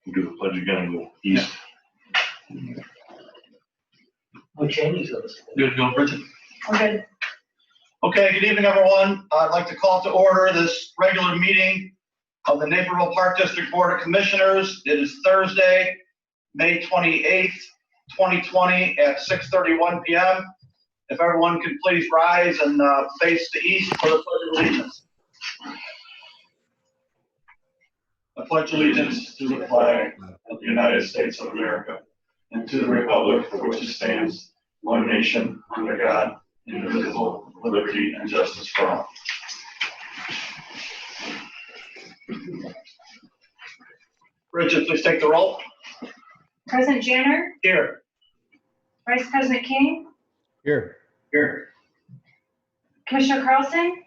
We'll do the pledge again and go east. No changes of this. Good, go, Bridget. Okay. Okay, good evening, everyone. I'd like to call to order this regular meeting of the Naperville Park District Board of Commissioners. It is Thursday, May 28th, 2020 at 6:31 p.m. If everyone could please rise and face the east for the Pledge of Allegiance. I pledge allegiance to the flag of the United States of America and to the republic for which it stands, one nation, under God, indivisible, with liberty and justice for all. Bridget, please take the roll. President Janner, Here. Vice President King, Here. Here. Commissioner Carlson,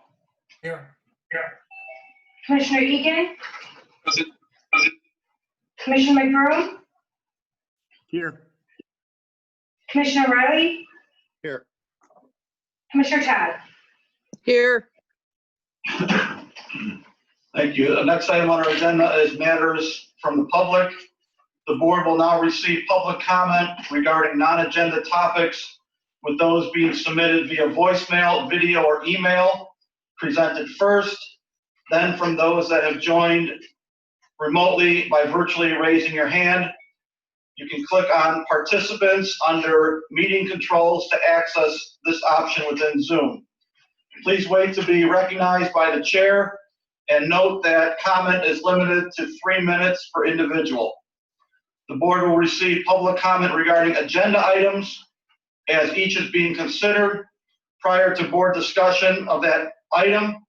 Here. Commissioner Egan, Commissioner McBroom, Here. Commissioner Riley, Here. Commissioner Todd. Here. Thank you. The next item on our agenda is matters from the public. The board will now receive public comment regarding non-agenda topics, with those being submitted via voicemail, video, or email presented first, then from those that have joined remotely by virtually raising your hand. You can click on participants under meeting controls to access this option within Zoom. Please wait to be recognized by the chair, and note that comment is limited to 3 minutes per individual. The board will receive public comment regarding agenda items as each is being considered prior to board discussion of that item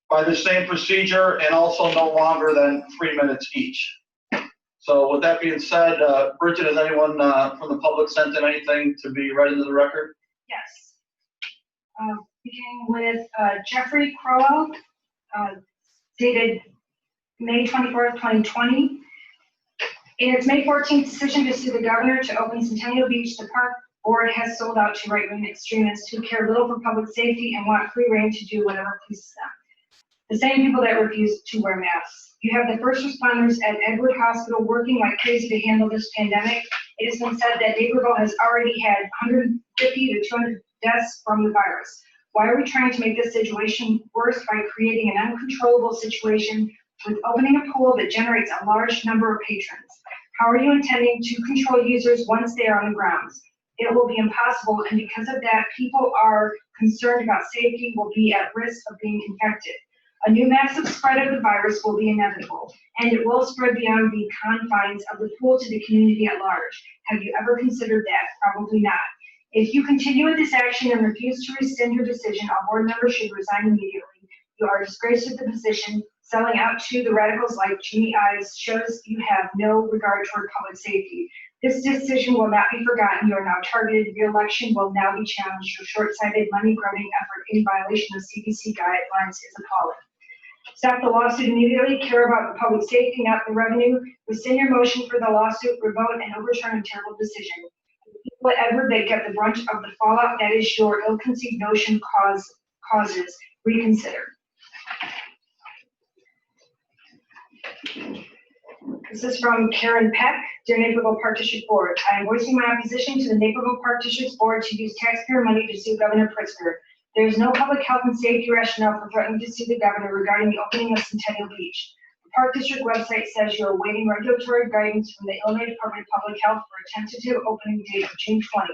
by the same procedure, and also no longer than 3 minutes each. So with that being said, Bridget, has anyone from the public sent in anything to be read into the record? Yes. Beginning with Jeffrey Crowell, dated May 24th, 2020. In its May 14th decision to sue the governor to open Centennial Beach, the park board has sold out to right-wing extremists who care little for public safety and want free reign to do whatever pleases them. The same people that refuse to wear masks. You have the first responders at Edward Hospital working like crazy to handle this pandemic. It has been said that Naperville has already had 150 to 200 deaths from the virus. Why are we trying to make this situation worse by creating an uncontrollable situation with opening a pool that generates a large number of patrons? How are you intending to control users once they are on the grounds? It will be impossible, and because of that, people are concerned about safety, will be at risk of being infected. A new massive spread of the virus will be inevitable, and it will spread beyond the confines of the pool to the community at large. Have you ever considered that? Probably not. If you continue with this action and refuse to rescind your decision, all board members should resign immediately. You are a disgrace to the position. Selling out to the radicals like Jeannie Ives shows you have no regard toward public safety. This decision will not be forgotten. You are now targeted. Re-election will now be challenged. Your short-sighted, money-grubbing effort in violation of CDC guidelines is appalling. Stop the lawsuit immediately. Care about the public safety, not the revenue. Rescind your motion for the lawsuit, revote, and overturn a terrible decision. The people at Edward that get the brunt of the fallout, that is your ill-conceived notion causes. Reconsider. This is from Karen Peck, dear Naperville Park District Board. I am voicing my opposition to the Naperville Park District Board to use taxpayer money to sue Governor Pritzker. There is no public health and safety rationale for threatening to sue the governor regarding the opening of Centennial Beach. The Park District website says you are awaiting regulatory guidance from the Illinois Department of Public Health for a tentative opening date of June 20.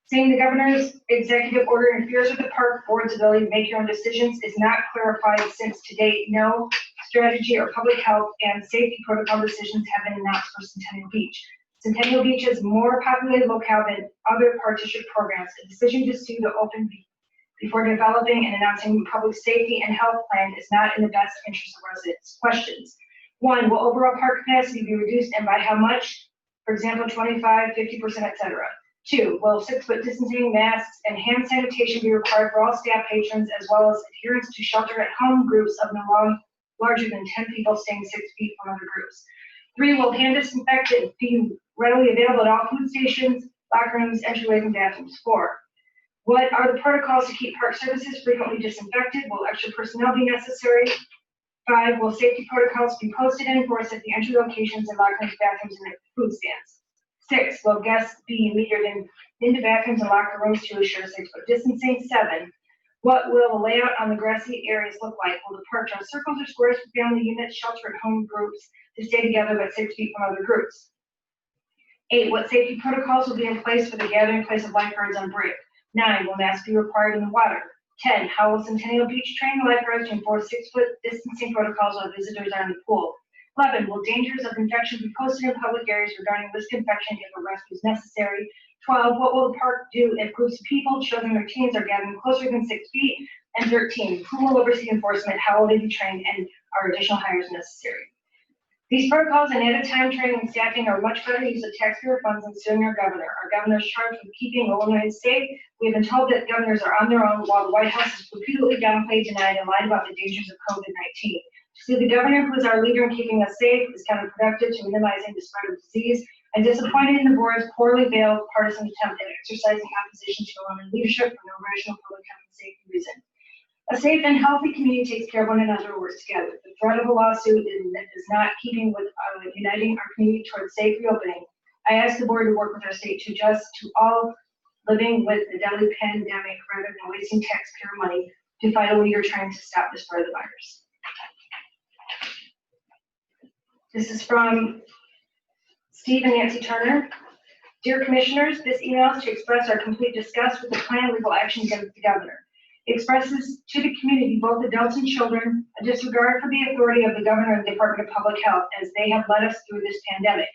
Saying the governor's executive order interferes with the park board's ability to make your own decisions is not clarified, since to date no strategy or public health and safety protocol decisions have been announced for Centennial Beach. Centennial Beach is more populated locale than other Park District programs. A decision to sue to open before developing and announcing a public safety and health plan is not in the best interest of residents. Questions. 1, will overall park capacity be reduced, and by how much? For example, 25, 50%, etc. 2, will 6-foot distancing, masks, and hand sanitation be required for all staff patrons, as well as adherence to shelter-at-home groups of no larger than 10 people staying 6 feet from other groups? 3, will hand disinfectant be readily available at all food stations, locker rooms, entryways, and bathrooms? 4, what are the protocols to keep park services frequently disinfected? Will extra personnel be necessary? 5, will safety protocols be posted and enforced at the entry locations and locker rooms, bathrooms, and food stands? 6, will guests be metered into bathrooms and locker rooms to assure 6-foot distancing? 7, what will the layout on the grassy areas look like? Will the park draw circles or squares for family units, shelter at home groups to stay together but 6 feet from other groups? 8, what safety protocols will be in place for the gathering place of lifeguards on break? 9, will masks be required in the water? 10, how will Centennial Beach train the lifeguards to enforce 6-foot distancing protocols while visitors are in the pool? 11, will dangers of infection be posted in public areas regarding risk infection if a rescue is necessary? 12, what will the park do if groups of people, children or teens, are gathering closer than 6 feet? And 13, who will oversee enforcement? How will they be trained, and are additional hires necessary? These protocols and added time, training, and staffing are much better use of taxpayer funds than suing our governor. Our governor is charged with keeping Illinois safe. We have been told that governors are on their own, while the White House has repeatedly downplayed, denied, and lied about the dangers of COVID-19. To see the governor, who is our leader in keeping us safe, is counterproductive to minimizing the spread of disease, and disappointed in the board's poorly veiled partisan attempt at exercising opposition to Illinois leadership for no rational public health and safety reason. A safe and healthy community takes care of one another and works together. The threat of a lawsuit is not keeping with uniting our community towards safe reopening. I ask the board to work with our state to adjust to all living with the deadly pandemic rather than wasting taxpayer money to fight a leader trying to stop the spread of the virus. This is from Steve and Nancy Turner. Dear Commissioners, this email is to express our complete disgust with the planned legal action against the governor. It expresses to the community, both adults and children, a disregard for the authority of the governor and the Department of Public Health as they have led us through this pandemic.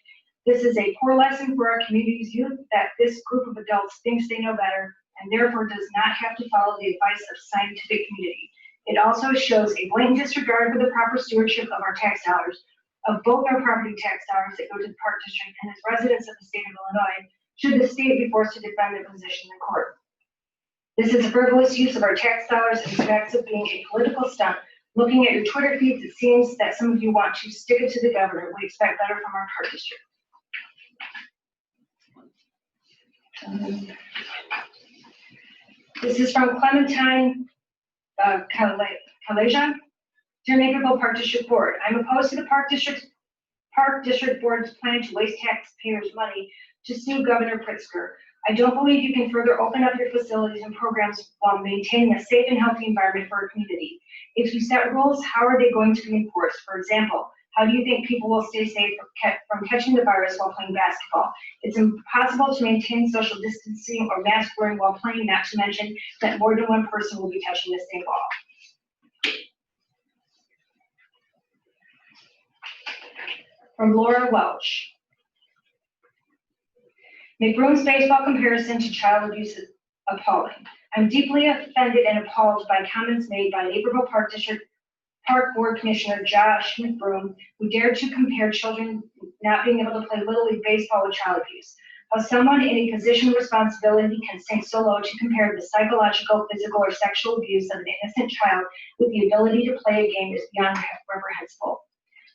This is a poor lesson for our community's youth that this group of adults thinks they know better and therefore does not have to follow the advice of scientific community. It also shows a blatant disregard for the proper stewardship of our tax dollars, of both our property tax dollars that go to the Park District and as residents of the state of Illinois, should the state be forced to defend their position in court. This is a frivolous use of our tax dollars and smacks of being a political stunt. Looking at your Twitter feeds, it seems that some of you want to stick it to the governor. We expect better from our Park District. This is from Clementine Kaleja. Dear Naperville Park District Board, I'm opposed to the Park District Board's plan to waste taxpayers' money to sue Governor Pritzker. I don't believe you can further open up your facilities and programs while maintaining a safe and healthy environment for our community. If you set rules, how are they going to be enforced? For example, how do you think people will stay safe from catching the virus while playing basketball? It's impossible to maintain social distancing or mask wearing while playing, not to mention that more than one person will be touching the same ball. From Laura Welch. McBroom's baseball comparison to child abuse is appalling. I'm deeply offended and appalled by comments made by Naperville Park District Park Board Commissioner Josh McBroom, who dared to compare children not being able to play Little League Baseball with child abuse. How someone in a position of responsibility can sink so low to compare the psychological, physical, or sexual abuse of an innocent child with the ability to play a game is beyond reprehensible.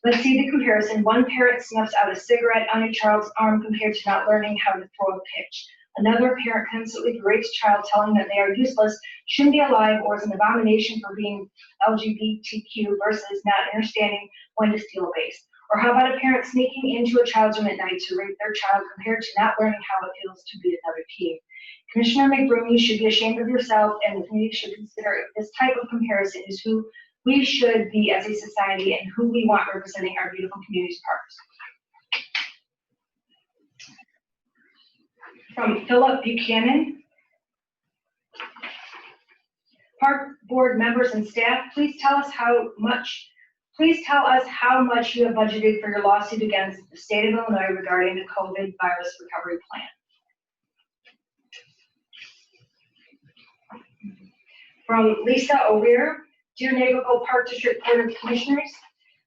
Let's see the comparison. One parent snuffs out a cigarette on a child's arm compared to not learning how to throw a pitch. Another parent constantly berates a child, telling them they are useless, shouldn't be alive, or is an abomination for being LGBTQ versus not understanding when to steal a base. Or how about a parent sneaking into a child's room at night to rape their child compared to not learning how it feels to beat another team. Commissioner McBroom, you should be ashamed of yourself, and the community should consider if this type of comparison is who we should be as a society and who we want representing our beautiful community's parks. From Philip Buchanan. Park board members and staff, please tell us how much you have budgeted for your lawsuit against the state of Illinois regarding the COVID virus recovery plan. From Lisa O'Rear. Dear Naperville Park District Board of Commissioners,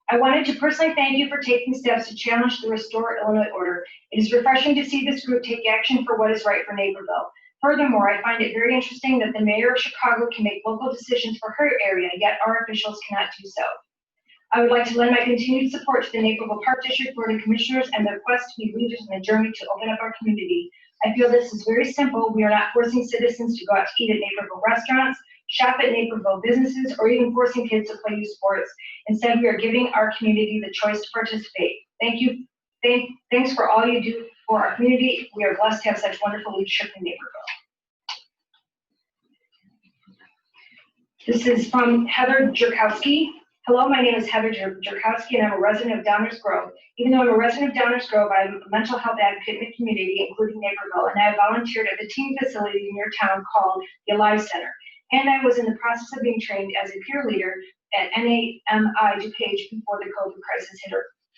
I wanted to personally thank you for taking steps to challenge the Restore Illinois order. It is refreshing to see this group take action for what is right for Naperville. Furthermore, I find it very interesting that the mayor of Chicago can make local decisions for her area, yet our officials cannot do so. I would like to lend my continued support to the Naperville Park District Board of Commissioners and their quest to be leaders in the journey to open up our community. I feel this is very simple. We are not forcing citizens to go out to eat at Naperville restaurants. shop at Naperville businesses, or even forcing kids to play youth sports. Instead, we are giving our community the choice to participate. Thank you. Thanks for all you do for our community. We are blessed to have such wonderful leadership in Naperville. This is from Heather Jerkowski. Hello, my name is Heather Jerkowski, and I'm a resident of Downers Grove. Even though I'm a resident of Downers Grove, I'm a mental health advocate in the community, including Naperville, and I have volunteered at the teen facility near town called the Alive Center. And I was in the process of being trained as a peer leader at NAMI DuPage before the COVID crisis hit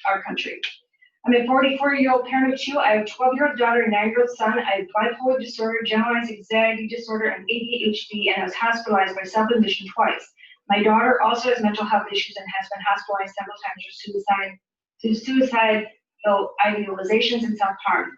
our country. I'm a 44-year-old parent of two. I have a 12-year-old daughter and a 9-year-old son. I have bipolar disorder, generalized anxiety disorder, and ADHD, and I was hospitalized by self-admission twice. My daughter also has mental health issues and has been hospitalized several times for suicidal idealizations and self-harm.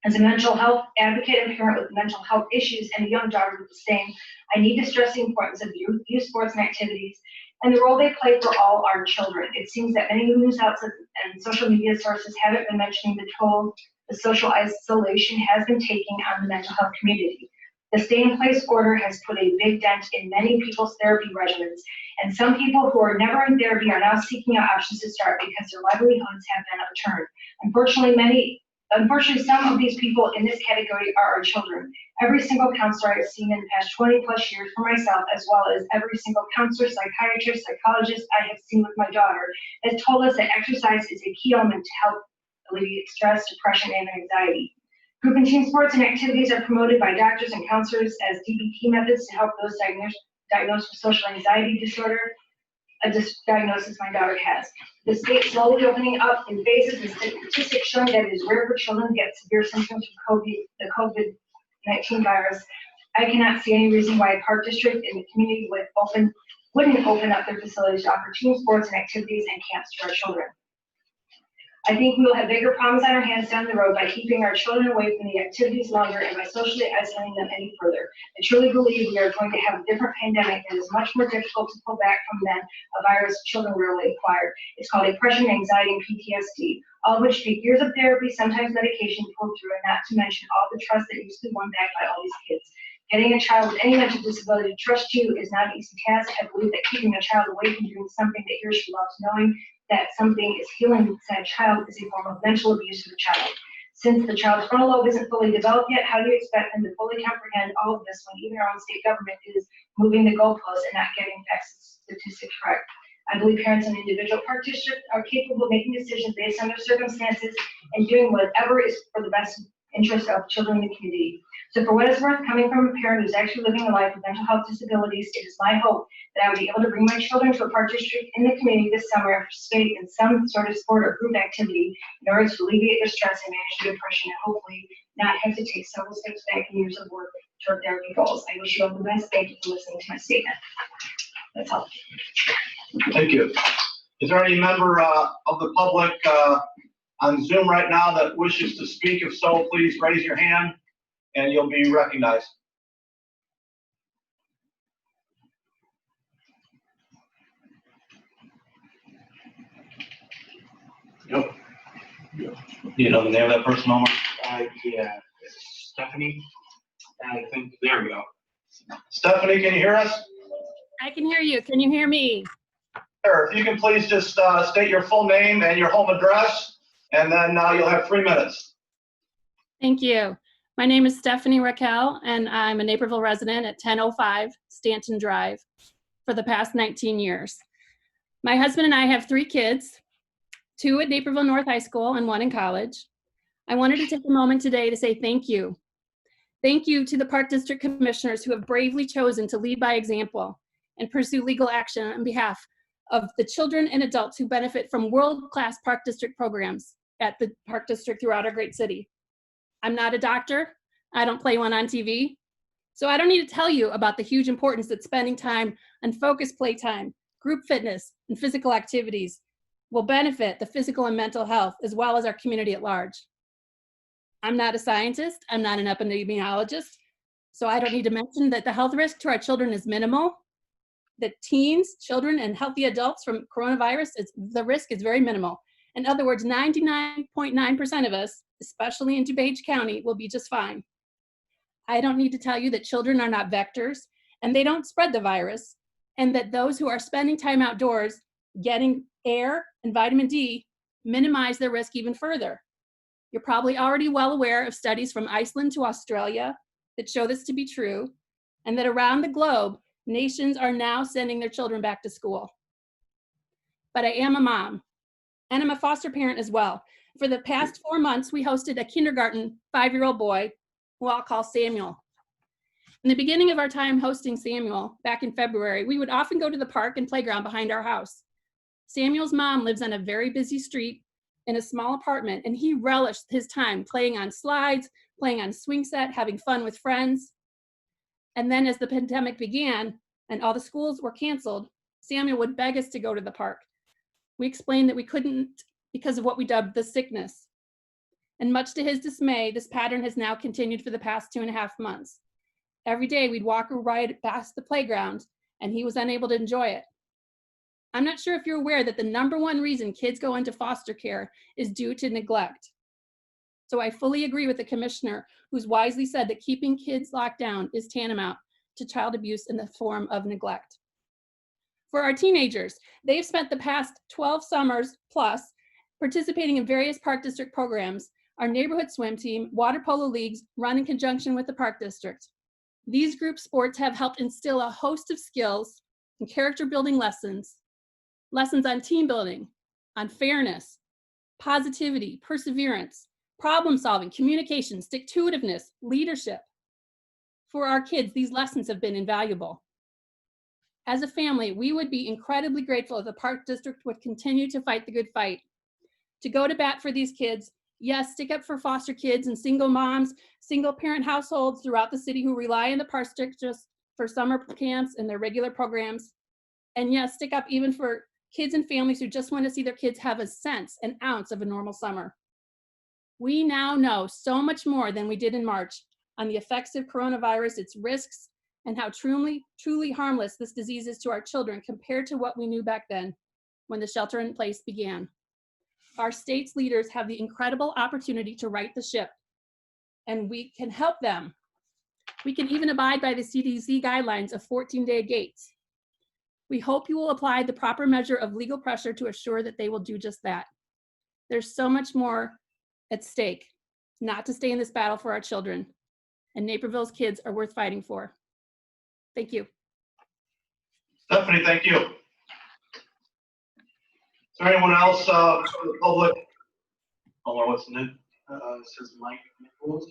As a mental health advocate and parent with mental health issues and a young daughter with the same, I need to stress the importance of youth sports and activities and the role they play for all our children. It seems that many news outlets and social media sources haven't been mentioning the toll the social isolation has been taking on the mental health community. The stay-in-place order has put a big dent in many people's therapy regimens, and some people who are never in therapy are now seeking out options to start because their livelihoods have been upturned. Unfortunately, some of these people in this category are our children. Every single counselor I've seen in the past 20 plus years for myself, as well as every single counselor, psychiatrist, psychologist I have seen with my daughter, has told us that exercise is a key element to help alleviate stress, depression, and anxiety. Group and team sports and activities are promoted by doctors and counselors as DBT methods to help those diagnosed with social anxiety disorder, a diagnosis my daughter has. The state slowly opening up in phases and statistics showing that it is rare for children to get severe symptoms from the COVID-19 virus. I cannot see any reason why a park district in the community wouldn't open up their facilities to offer team sports and activities and camps to our children. I think we will have bigger problems on our hands down the road by keeping our children away from the activities longer and by socially isolating them any further. I truly believe we are going to have a different pandemic that is much more difficult to pull back from than a virus children rarely acquire. It's called depression, anxiety, and PTSD, all of which take years of therapy, sometimes medication to pull through, and not to mention all the trust that used to be won back by all these kids. Getting a child with any mental disability to trust you is not an easy task. I believe that keeping a child away from doing something that he or she loves, knowing that something is healing inside a child, is a form of mental abuse for the child. Since the child's frontal lobe isn't fully developed yet, how do you expect them to fully comprehend all of this when even our own state government is moving the goalposts and not getting facts statistics correct? I believe parents in individual park districts are capable of making decisions based on their circumstances and doing whatever is for the best interest of children in the community. So for what it's worth, coming from a parent who's actually living a life with mental health disabilities, it is my hope that I will be able to bring my children to a park district in the community this summer and participate in some sort of sport or group activity in order to alleviate their stress and manage their depression, and hopefully not have to take several steps back in years of work toward therapy goals. I wish you all the best. Thank you for listening to my statement. That's all. Thank you. Is there any member of the public on Zoom right now that wishes to speak? If so, please raise your hand and you'll be recognized. Nope. Do you know the name of that person, Omar? Yeah, Stephanie. I think, there we go. Stephanie, can you hear us? I can hear you. Can you hear me? Sure. If you can please just state your full name and your home address, and then you'll have 3 minutes. Thank you. My name is Stephanie Raquel, and I'm a Naperville resident at 1005 Stanton Drive for the past 19 years. My husband and I have 3 kids, 2 at Naperville North High School and 1 in college. I wanted to take a moment today to say thank you. Thank you to the Park District Commissioners who have bravely chosen to lead by example and pursue legal action on behalf of the children and adults who benefit from world-class Park District programs at the Park District throughout our great city. I'm not a doctor. I don't play one on TV. So I don't need to tell you about the huge importance that spending time on focused playtime, group fitness, and physical activities will benefit the physical and mental health as well as our community at large. I'm not a scientist. I'm not an epidemiologist. So I don't need to mention that the health risk to our children is minimal. That teens, children, and healthy adults from coronavirus, the risk is very minimal. In other words, 99.9% of us, especially in DuPage County, will be just fine. I don't need to tell you that children are not vectors and they don't spread the virus, and that those who are spending time outdoors getting air and vitamin D minimize their risk even further. You're probably already well aware of studies from Iceland to Australia that show this to be true, and that around the globe, nations are now sending their children back to school. But I am a mom, and I'm a foster parent as well. For the past 4 months, we hosted a kindergarten 5-year-old boy, who I'll call Samuel. In the beginning of our time hosting Samuel, back in February, we would often go to the park and playground behind our house. Samuel's mom lives on a very busy street in a small apartment, and he relished his time playing on slides, playing on swing set, having fun with friends. And then as the pandemic began and all the schools were canceled, Samuel would beg us to go to the park. We explained that we couldn't because of what we dubbed the sickness. And much to his dismay, this pattern has now continued for the past 2.5 months. Every day we'd walk or ride past the playground, and he was unable to enjoy it. I'm not sure if you're aware that the #1 reason kids go into foster care is due to neglect. So I fully agree with the commissioner, who's wisely said that keeping kids locked down is tantamount to child abuse in the form of neglect. For our teenagers, they've spent the past 12 summers plus participating in various Park District programs. Our neighborhood swim team, water polo leagues run in conjunction with the Park District. These group sports have helped instill a host of skills and character building lessons on team building, on fairness, positivity, perseverance, problem solving, communication, stick-to-itiveness, leadership. For our kids, these lessons have been invaluable. As a family, we would be incredibly grateful if the Park District would continue to fight the good fight, to go to bat for these kids. Yes, stick up for foster kids and single moms, single parent households throughout the city who rely on the Park District just for summer camps and their regular programs. And yes, stick up even for kids and families who just want to see their kids have a sense, an ounce of a normal summer. We now know so much more than we did in March on the effects of coronavirus, its risks, and how truly harmless this disease is to our children compared to what we knew back then when the shelter in place began. Our state's leaders have the incredible opportunity to right the ship, and we can help them. We can even abide by the CDC guidelines of 14-day gates. We hope you will apply the proper measure of legal pressure to assure that they will do just that. There's so much more at stake not to stay in this battle for our children, and Naperville's kids are worth fighting for. Thank you. Stephanie, thank you. Is there anyone else from the public? Hold on, what's the name? It says Mike Nichols.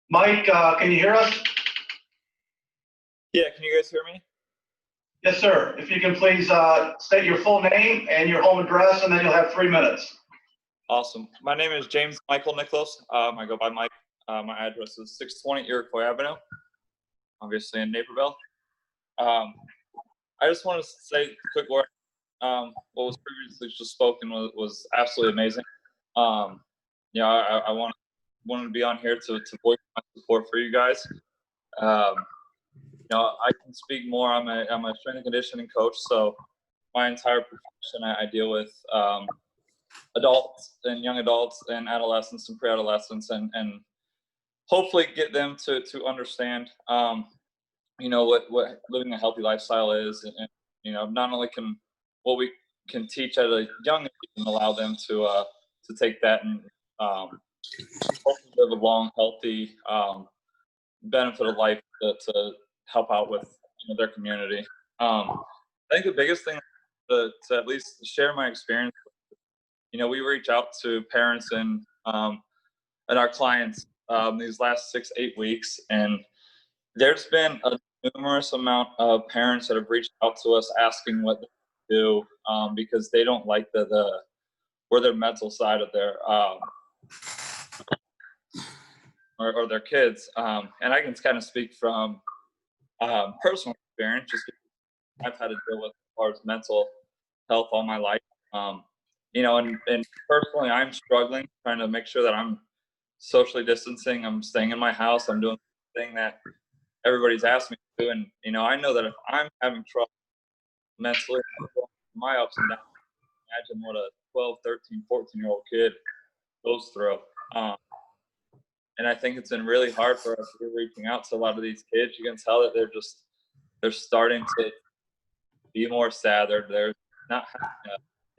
Mike, can you hear us? Yeah, can you guys hear me? Yes, sir. If you can please state your full name and your home address, and then you'll have 3 minutes. Awesome. My name is James Michael Nicholas. I go by Mike. My address is 620 Iroquois Avenue, obviously in Naperville. I just want to say a quick word. What was previously just spoken was absolutely amazing. I wanted to be on here to voice my support for you guys. I can speak more. I'm a strength and conditioning coach, so my entire profession I deal with adults and young adults and adolescents and pre-adolescents, and hopefully get them to understand what living a healthy lifestyle is, and not only can what we can teach at a young age and allow them to take that and hopefully live a long, healthy, benefit of life to help out with their community. I think the biggest thing to at least share my experience with, we reach out to parents and our clients these last 6-8 weeks, and there's been a numerous amount of parents that have reached out to us asking what they do because they don't like where their mental side of their or their kids, and I can kind of speak from personal experience, just because I've had to deal with as far as mental health all my life. And personally, I'm struggling trying to make sure that I'm socially distancing. I'm staying in my house. I'm doing the thing that everybody's asked me to do. And, I know that if I'm having trouble mentally, my ups and downs, imagine what a 12, 13, 14-year-old kid goes through. And I think it's been really hard for us to be reaching out to a lot of these kids. You can tell that they're just they're starting to be more sad. They're not having an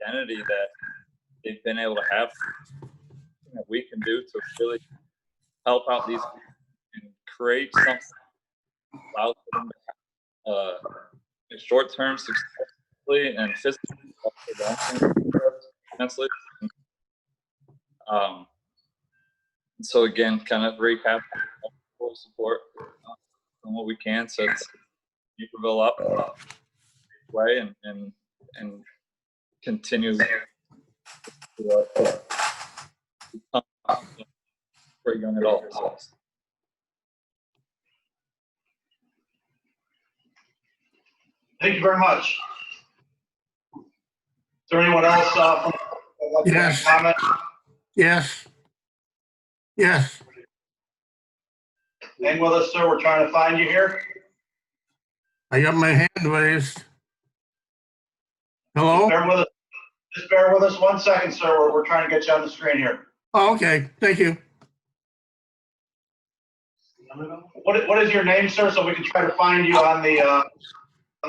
identity that they've been able to have, that we can do to really help out these and create something that allows them to have short-term successfully and physically, mentally. So again, kind of recap full support on what we can, so it's Naperville up way and continue to become great young adults. Thank you very much. Is there anyone else from Yes. comment? Yes. Yes. Hang with us, sir. We're trying to find you here. I got my hand raised. Hello? Just bear with us 1 second, sir. We're trying to get you on the screen here. Oh, okay. Thank you. What is your name, sir, so we can try to find you on the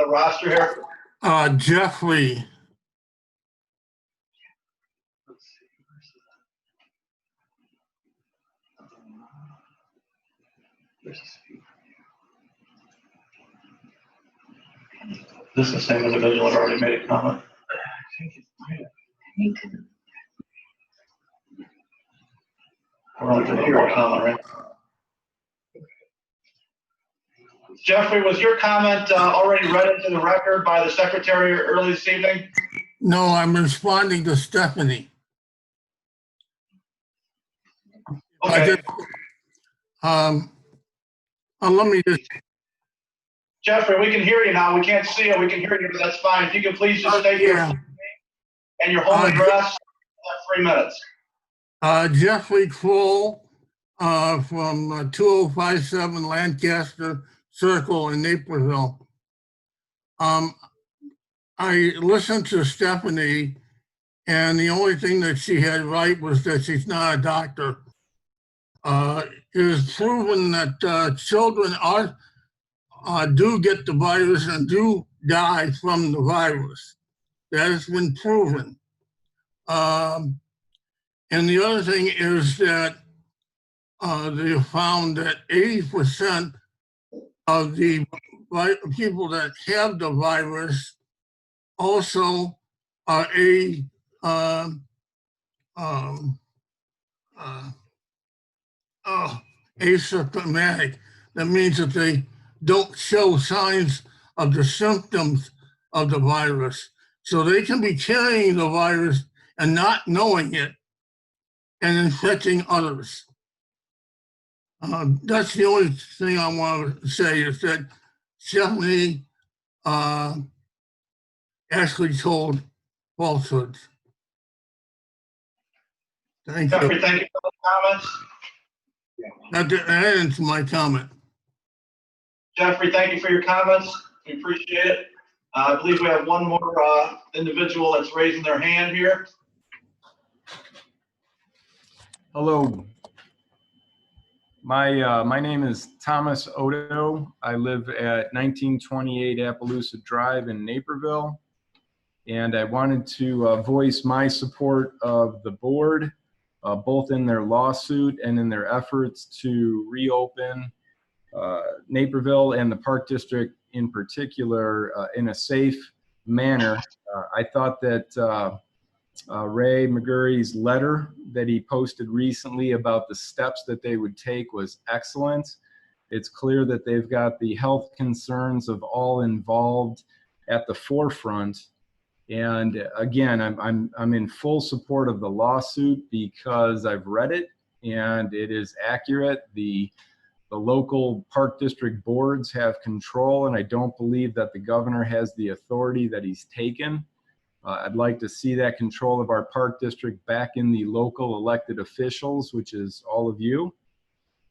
roster here? Jeffrey. This is the same individual that already made a comment. We're on to hear a comment, right? Jeffrey, was your comment already read into the record by the secretary early this evening? No, I'm responding to Stephanie. Okay. Let me just, Jeffrey, we can hear you now. We can't see you. We can hear you, but that's fine. If you can please just state your yeah. name and your home address, 3 minutes. Jeffrey Kroll, from 2057 Lancaster Circle in Naperville. I listened to Stephanie, and the only thing that she had right was that she's not a doctor. It is proven that children do get the virus and do die from the virus. That has been proven. And the other thing is that they found that 80% of the people that have the virus also are asymptomatic. That means that they don't show signs of the symptoms of the virus. So they can be carrying the virus and not knowing it and infecting others. That's the only thing I want to say, is that Stephanie actually told falsehoods. Thank you. Jeffrey, thank you for the comments. That ends my comment. Jeffrey, thank you for your comments. We appreciate it. I believe we have one more individual that's raising their hand here. Hello. My name is Thomas Odo. I live at 1928 Appaloosa Drive in Naperville, and I wanted to voice my support of the board, both in their lawsuit and in their efforts to reopen Naperville and the Park District in particular in a safe manner. I thought that Ray McGurry's letter that he posted recently about the steps that they would take was excellent. It's clear that they've got the health concerns of all involved at the forefront. And again, I'm in full support of the lawsuit because I've read it and it is accurate. The local park district boards have control, and I don't believe that the governor has the authority that he's taken. I'd like to see that control of our park district back in the local elected officials, which is all of you.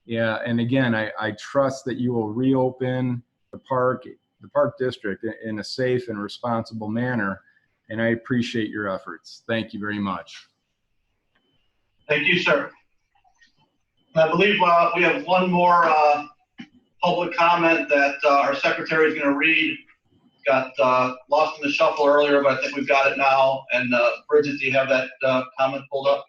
Yeah, and again, I trust that you will reopen the park district in a safe and responsible manner, and I appreciate your efforts. Thank you very much. Thank you, sir. I believe we have one more public comment that our secretary is going to read. Got lost in the shuffle earlier, but I think we've got it now. And Bridget, do you have that comment pulled up?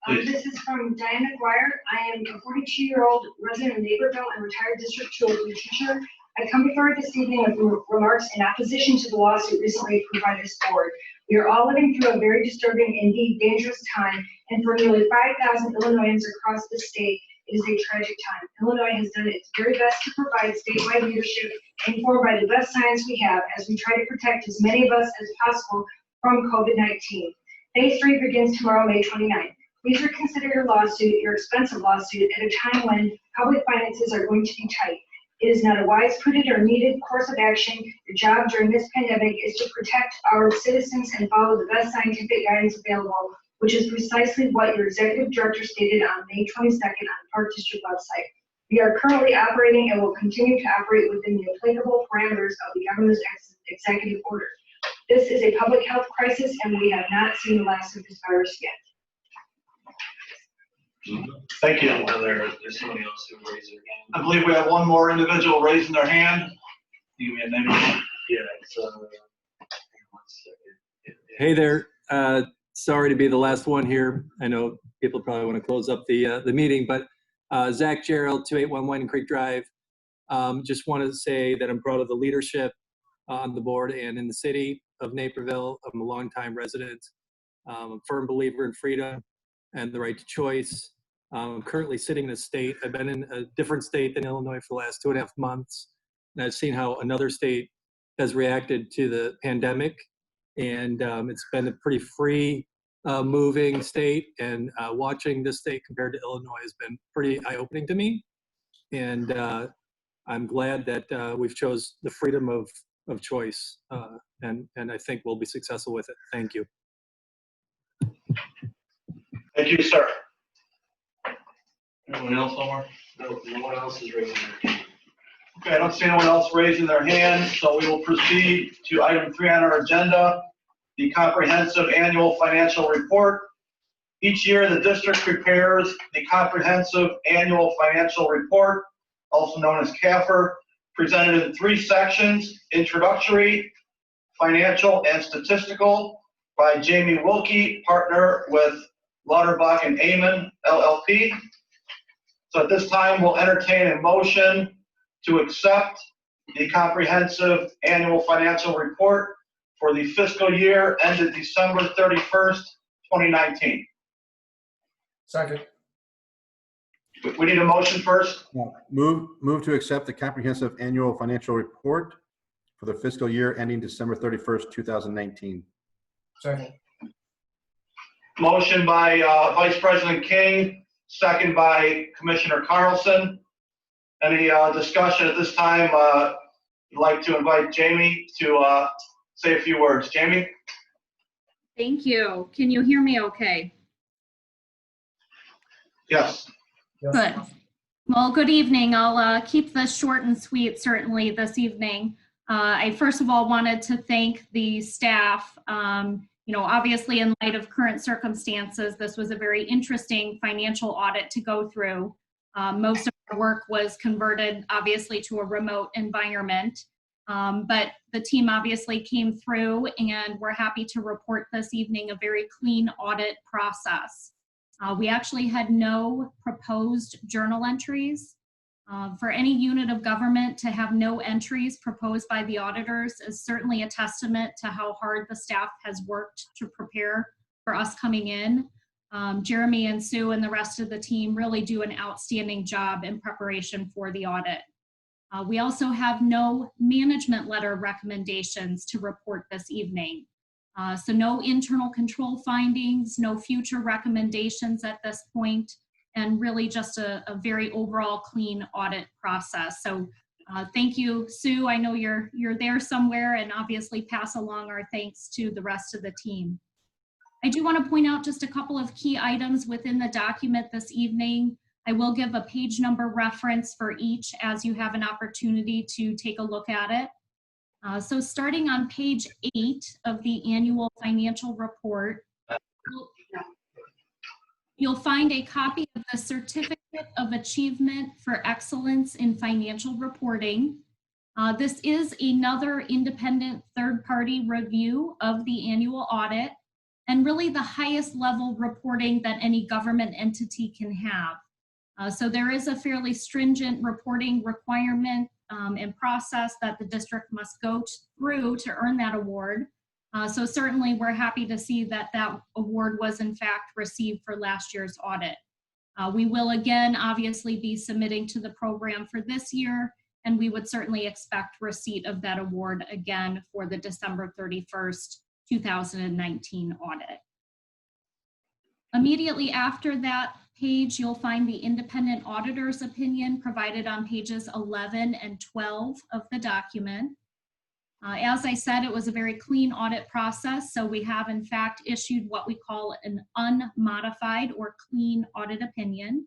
This is from Diane McGuire. I am a 42-year-old resident of Naperville and retired District 203 teacher. I come before you this evening with remarks in opposition to the lawsuit recently approved by this board. We are all living through a very disturbing, indeed dangerous time, and for nearly 5,000 Illinoisans across the state, it is a tragic time. Illinois has done its very best to provide statewide leadership informed by the best science we have as we try to protect as many of us as possible from COVID-19. Phase 3 begins tomorrow, May 29th. Please reconsider your lawsuit, your expensive lawsuit, at a time when public finances are going to be tight. It is not a wise, prudent, or needed course of action. Your job during this pandemic is to protect our citizens and follow the best scientific guidance available, which is precisely what your executive director stated on May 22nd on the Park District website. We are currently operating and will continue to operate within the applicable parameters of the governor's executive order. This is a public health crisis, and we have not seen the last of this virus yet. Thank you. There's somebody else who raised their hand. I believe we have one more individual raising their hand. You give me a name. Yeah, it's, hang on 1 second. Hey there. Sorry to be the last one here. I know people probably want to close up the meeting, but Zach Gerald, 2811 Creek Drive. Just want to say that I'm proud of the leadership on the board and in the city of Naperville. I'm a longtime resident. I'm a firm believer in freedom and the right to choice. I'm currently sitting in a state. I've been in a different state than Illinois for the last 2.5 months. And I've seen how another state has reacted to the pandemic. And it's been a pretty free moving state. And watching this state compared to Illinois has been pretty eye-opening to me. And I'm glad that we've chose the freedom of choice. And I think we'll be successful with it. Thank you. Thank you, sir. Anyone else, Omar? No, no one else is raising their hand. Okay, I don't see anyone else raising their hand, so we will proceed to item 3 on our agenda, the comprehensive annual financial report. Each year, the district prepares the comprehensive annual financial report, also known as CAFR, presented in 3 sections: introductory, financial, and statistical, by Jamie Wilkie, partner with Lauterbach and Amon, LLP. So at this time, we'll entertain a motion to accept the comprehensive annual financial report for the fiscal year ended December 31st, 2019. Second. We need a motion first. Move to accept the comprehensive annual financial report for the fiscal year ending December 31st, 2019. Second. Motion by Vice President King, second by Commissioner Carlson. Any discussion at this time? I'd like to invite Jamie to say a few words. Jamie? Thank you. Can you hear me okay? Yes. Good. Well, good evening. I'll keep this short and sweet, certainly, this evening. I first of all wanted to thank the staff. Obviously, in light of current circumstances, this was a very interesting financial audit to go through. Most of our work was converted, obviously, to a remote environment. But the team obviously came through, and we're happy to report this evening a very clean audit process. We actually had no proposed journal entries. For any unit of government to have no entries proposed by the auditors is certainly a testament to how hard the staff has worked to prepare for us coming in. Jeremy and Sue and the rest of the team really do an outstanding job in preparation for the audit. We also have no management letter recommendations to report this evening. So no internal control findings, no future recommendations at this point, and really just a very overall clean audit process. So thank you, Sue. I know you're there somewhere, and obviously pass along our thanks to the rest of the team. I do want to point out just a couple of key items within the document this evening. I will give a page number reference for each as you have an opportunity to take a look at it. So starting on page 8 of the annual financial report, You'll find a copy of the Certificate of Achievement for Excellence in Financial Reporting. This is another independent third-party review of the annual audit and really the highest level reporting that any government entity can have. So there is a fairly stringent reporting requirement and process that the district must go through to earn that award. So certainly we're happy to see that that award was in fact received for last year's audit. We will again obviously be submitting to the program for this year, and we would certainly expect receipt of that award again for the December 31st, 2019 audit. Immediately after that page, you'll find the independent auditor's opinion provided on pages 11 and 12 of the document. As I said, it was a very clean audit process, so we have in fact issued what we call an unmodified or clean audit opinion.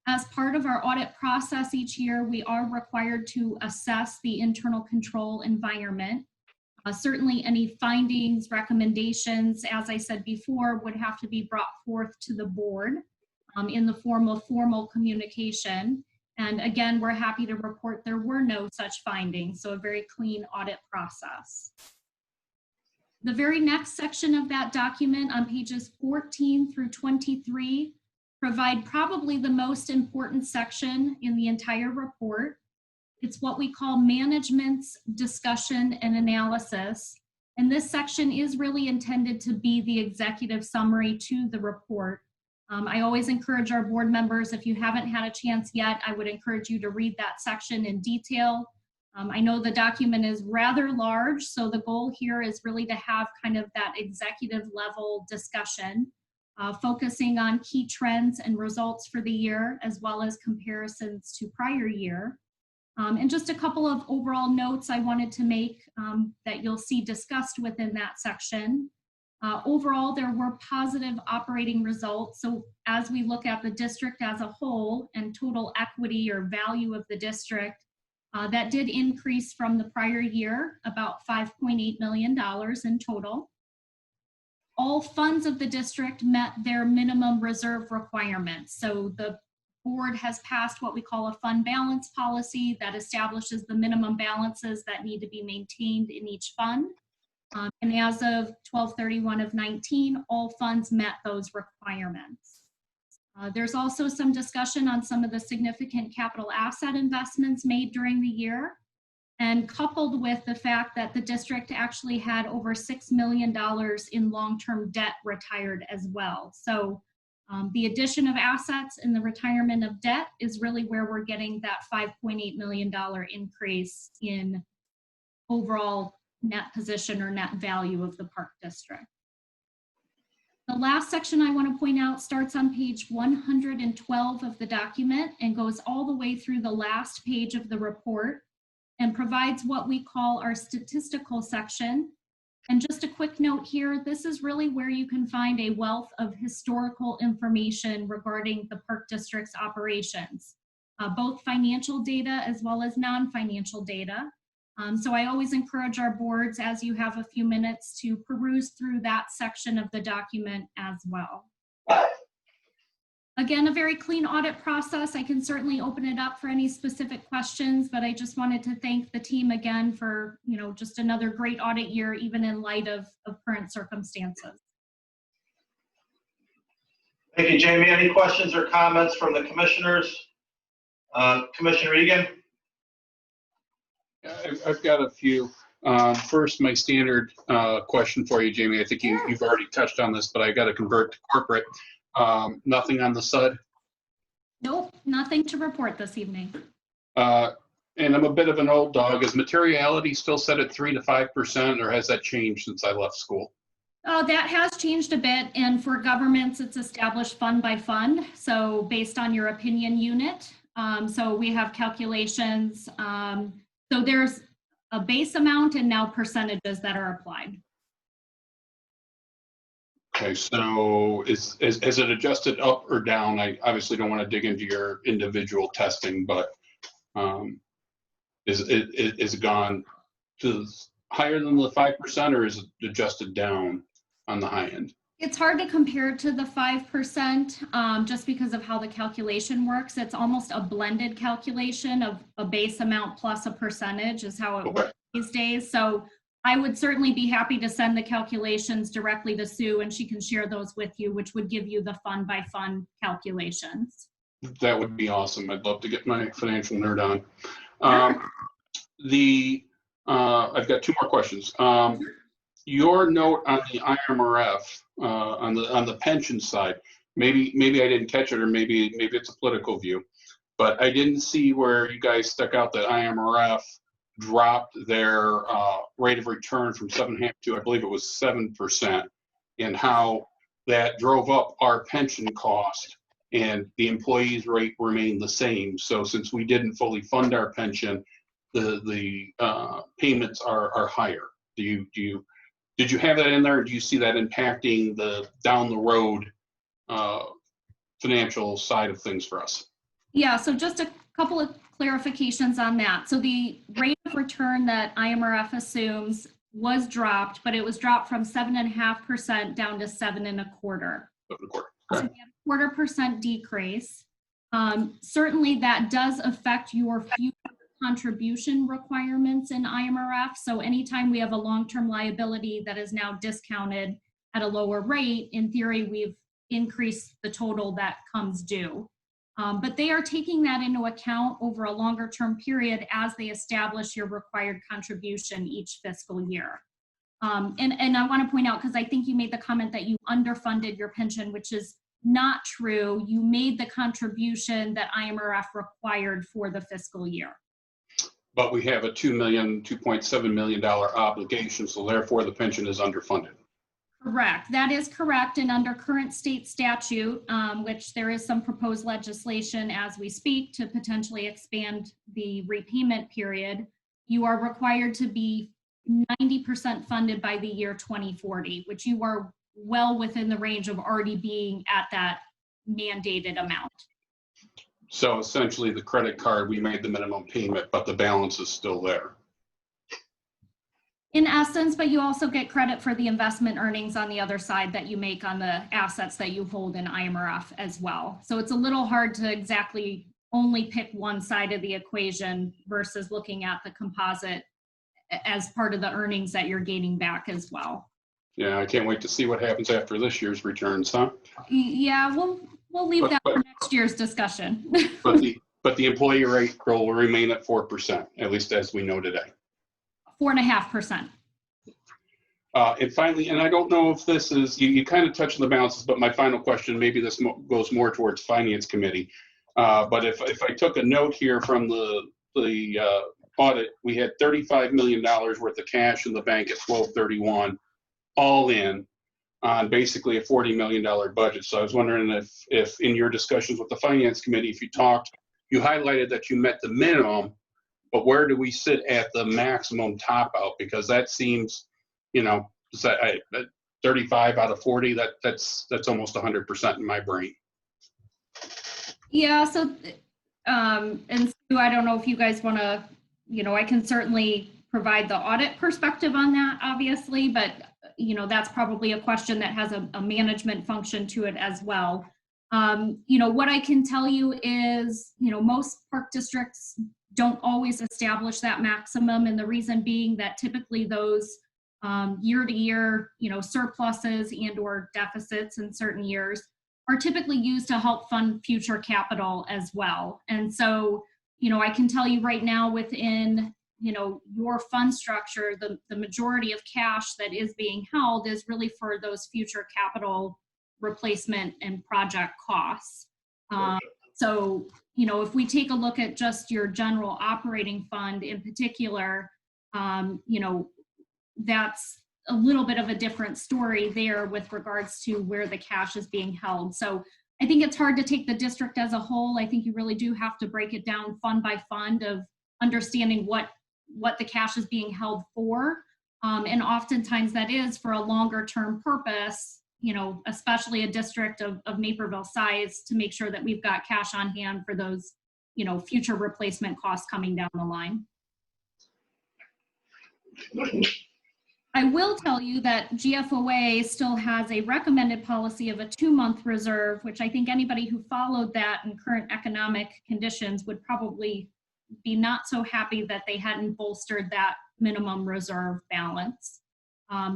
As part of our audit process each year, we are required to assess the internal control environment. Certainly any findings, recommendations, as I said before, would have to be brought forth to the board in the form of formal communication. And again, we're happy to report there were no such findings, so a very clean audit process. The very next section of that document on pages 14 through 23 provide probably the most important section in the entire report. It's what we call management's discussion and analysis. And this section is really intended to be the executive summary to the report. I always encourage our board members, if you haven't had a chance yet, I would encourage you to read that section in detail. I know the document is rather large, so the goal here is really to have kind of that executive level discussion, focusing on key trends and results for the year, as well as comparisons to prior year. And just a couple of overall notes I wanted to make that you'll see discussed within that section. Overall, there were positive operating results. So as we look at the district as a whole and total equity or value of the district, that did increase from the prior year, about $5.8 million in total. All funds of the district met their minimum reserve requirements. So the board has passed what we call a fund balance policy that establishes the minimum balances that need to be maintained in each fund. And as of 12/31 of 19, all funds met those requirements. There's also some discussion on some of the significant capital asset investments made during the year, and coupled with the fact that the district actually had over $6 million in long-term debt retired as well. So the addition of assets and the retirement of debt is really where we're getting that $5.8 million increase in overall net position or net value of the park district. The last section I want to point out starts on page 112 of the document and goes all the way through the last page of the report and provides what we call our statistical section. And just a quick note here, this is really where you can find a wealth of historical information regarding the park district's operations, both financial data as well as non-financial data. So I always encourage our boards, as you have a few minutes, to peruse through that section of the document as well. Again, a very clean audit process. I can certainly open it up for any specific questions, but I just wanted to thank the team again for, just another great audit year, even in light of current circumstances. Thank you, Jamie. Any questions or comments from the commissioners? Commissioner Egan? I've got a few. First, my standard question for you, Jamie. I think you've already touched on this, but I got to convert to corporate. Nothing on the SUD? Nope, nothing to report this evening. And I'm a bit of an old dog. Is materiality still set at 3 to 5%, or has that changed since I left school? That has changed a bit, and for governments, it's established fund by fund. So based on your opinion unit. So we have calculations. So there's a base amount and now percentages that are applied. Okay, so is it adjusted up or down? I obviously don't want to dig into your individual testing, but is it gone to higher than the 5%, or is it adjusted down on the high end? It's hard to compare to the 5%, just because of how the calculation works. It's almost a blended calculation of a base amount plus a percentage is how it works these days. So I would certainly be happy to send the calculations directly to Sue and she can share those with you, which would give you the fund by fund calculations. That would be awesome. I'd love to get my financial nerd on. I've got two more questions. Your note on the IMRF, on the pension side, maybe I didn't catch it, or maybe it's a political view, but I didn't see where you guys stuck out that IMRF dropped their rate of return from 7.5 to, I believe it was 7%, and how that drove up our pension cost and the employees' rate remained the same. So since we didn't fully fund our pension, the payments are higher. Did you have that in there, or do you see that impacting the down the road financial side of things for us? Yeah, so just a couple of clarifications on that. So the rate of return that IMRF assumes was dropped, but it was dropped from 7.5% down to 7.25%. So we have a 0.25% decrease. Certainly that does affect your future contribution requirements in IMRF. So anytime we have a long-term liability that is now discounted at a lower rate, in theory, we've increased the total that comes due. But they are taking that into account over a longer term period as they establish your required contribution each fiscal year. And I want to point out, because I think you made the comment that you underfunded your pension, which is not true. You made the contribution that IMRF required for the fiscal year. But we have a $2.7 million obligation, so therefore the pension is underfunded. Correct. That is correct. And under current state statute, which there is some proposed legislation as we speak to potentially expand the repayment period, you are required to be 90% funded by the year 2040, which you are well within the range of already being at that mandated amount. So essentially the credit card, we made the minimum payment, but the balance is still there. In essence, but you also get credit for the investment earnings on the other side that you make on the assets that you hold in IMRF as well. So it's a little hard to exactly only pick one side of the equation versus looking at the composite as part of the earnings that you're gaining back as well. Yeah, I can't wait to see what happens after this year's returns, huh? Yeah, we'll leave that for next year's discussion. but the employee rate will remain at 4%, at least as we know today. 4.5%. And finally, and I don't know if this is, you kind of touched on the balances, but my final question, maybe this goes more towards Finance Committee. But if I took a note here from the audit, we had $35 million worth of cash in the bank at 12/31, all in on basically a $40 million budget. So I was wondering if in your discussions with the Finance Committee, if you highlighted that you met the minimum, but where do we sit at the maximum top out? Because that seems, 35 out of 40, that's almost 100% in my brain. Yeah, so, and Sue, I don't know if you guys want to, I can certainly provide the audit perspective on that, obviously, but, that's probably a question that has a management function to it as well. What I can tell you is, most park districts don't always establish that maximum, and the reason being that typically those year-to-year, surpluses and or deficits in certain years are typically used to help fund future capital as well. And so, I can tell you right now within, your fund structure, the majority of cash that is being held is really for those future capital replacement and project costs. So, if we take a look at just your general operating fund in particular, that's a little bit of a different story there with regards to where the cash is being held. So I think it's hard to take the district as a whole. I think you really do have to break it down fund by fund of understanding what the cash is being held for. And oftentimes that is for a longer term purpose, especially a district of Naperville size, to make sure that we've got cash on hand for those, future replacement costs coming down the line. I will tell you that GFOA still has a recommended policy of a 2-month reserve, which I think anybody who followed that in current economic conditions would probably be not so happy that they hadn't bolstered that minimum reserve balance.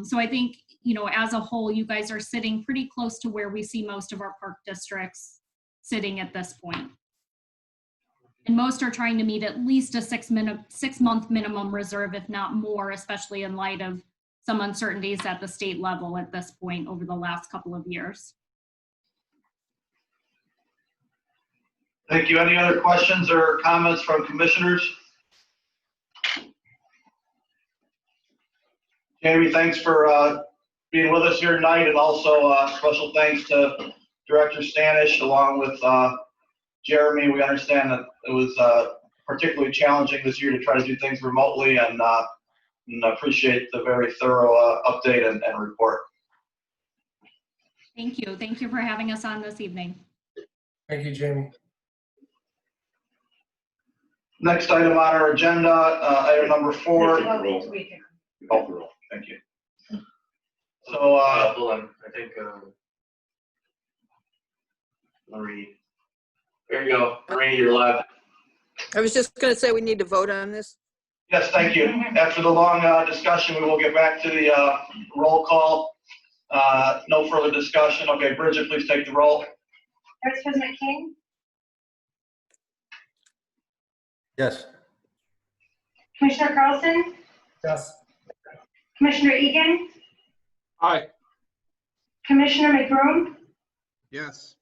So I think, you know, as a whole, you guys are sitting pretty close to where we see most of our park districts sitting at this point. And most are trying to meet at least a 6-month minimum reserve, if not more, especially in light of some uncertainties at the state level at this point over the last couple of years. Thank you. Any other questions or comments from commissioners? Jamie, thanks for being with us here tonight, and also special thanks to Director Stanish along with Jeremy. We understand that it was particularly challenging this year to try to do things remotely, and appreciate the very thorough update and report. Thank you. Thank you for having us on this evening. Thank you, Jamie. Next item on our agenda, item number 4. Oh, thank you. So, hold on, I think, Marie. There you go, Marie, you're live. I was just going to say we need to vote on this. yes, thank you. After the long discussion, we will get back to the roll call. No further discussion. Okay, Bridget, please take the roll. Vice President King, Yes. Commissioner Carlson, Yes. Commissioner Egan, Aye. Commissioner McBroom, Yes.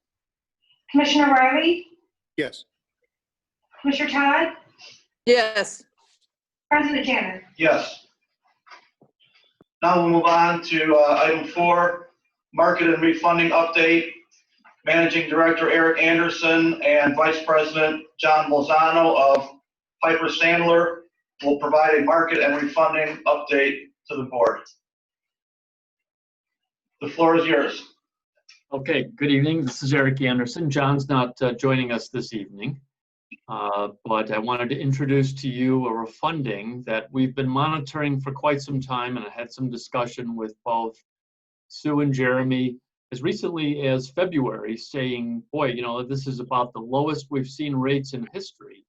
Commissioner Riley, Yes. Commissioner Todd, Yes. President Janner. Yes. Now we'll move on to item 4, market and refunding update. Managing Director Eric Anderson and Vice President John Lozano of Piper Sandler will provide a market and refunding update to the board. The floor is yours. Okay, good evening. This is Eric Anderson. John's not joining us this evening, but I wanted to introduce to you a refunding that we've been monitoring for quite some time, and I had some discussion with both Sue and Jeremy as recently as February, saying, boy, you know, this is about the lowest we've seen rates in history,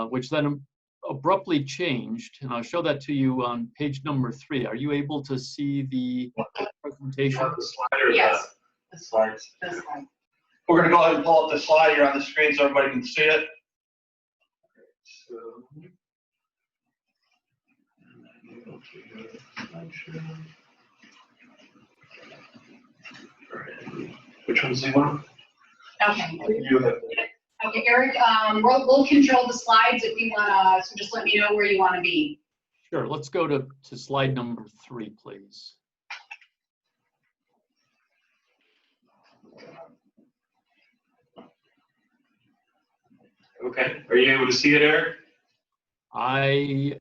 which then abruptly changed. And I'll show that to you on page number 3. Are you able to see the presentation? The slide or Yes. the slides? We're going to go ahead and pull up the slide here on the screen so everybody can see it. So, which one's the one? Okay. You have. Okay, Eric, we'll control the slides if you want to, so just let me know where you want to be. Sure, let's go to slide number 3, please. Okay, are you able to see it, Eric? I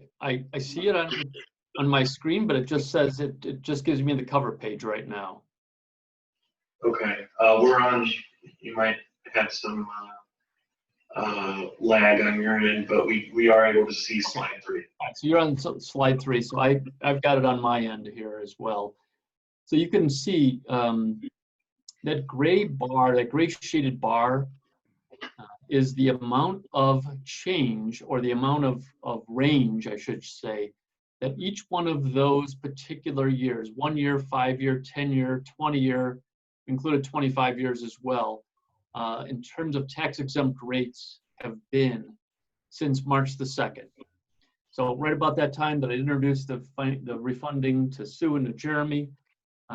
see it on my screen, but it just says it just gives me the cover page right now. Okay, we're on, you might have some lag on your end, but we are able to see slide 3. So you're on slide 3, so I've got it on my end here as well. So you can see that gray bar, that gray shaded bar is the amount of change, or the amount of range, I should say, that each one of those particular years, 1 year, 5 year, 10 year, 20 year, included 25 years as well, in terms of tax exempt rates have been since March the 2nd. So right about that time that I introduced the refunding to Sue and to Jeremy,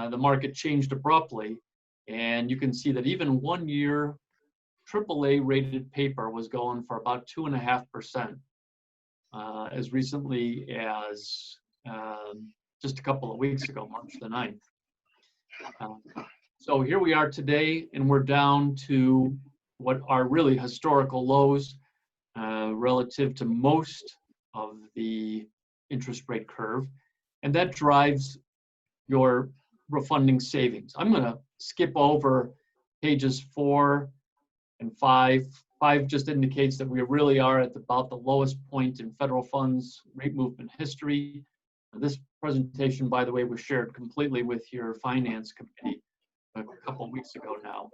the market changed abruptly, and you can see that even 1 year AAA rated paper was going for about 2.5%, as recently as just a couple of weeks ago, March the 9th. So here we are today, and we're down to what are really historical lows relative to most of the interest rate curve, and that drives your refunding savings. I'm going to skip over pages 4 and 5. 5 just indicates that we really are at about the lowest point in federal funds rate movement history. This presentation, by the way, was shared completely with your finance committee a couple weeks ago now.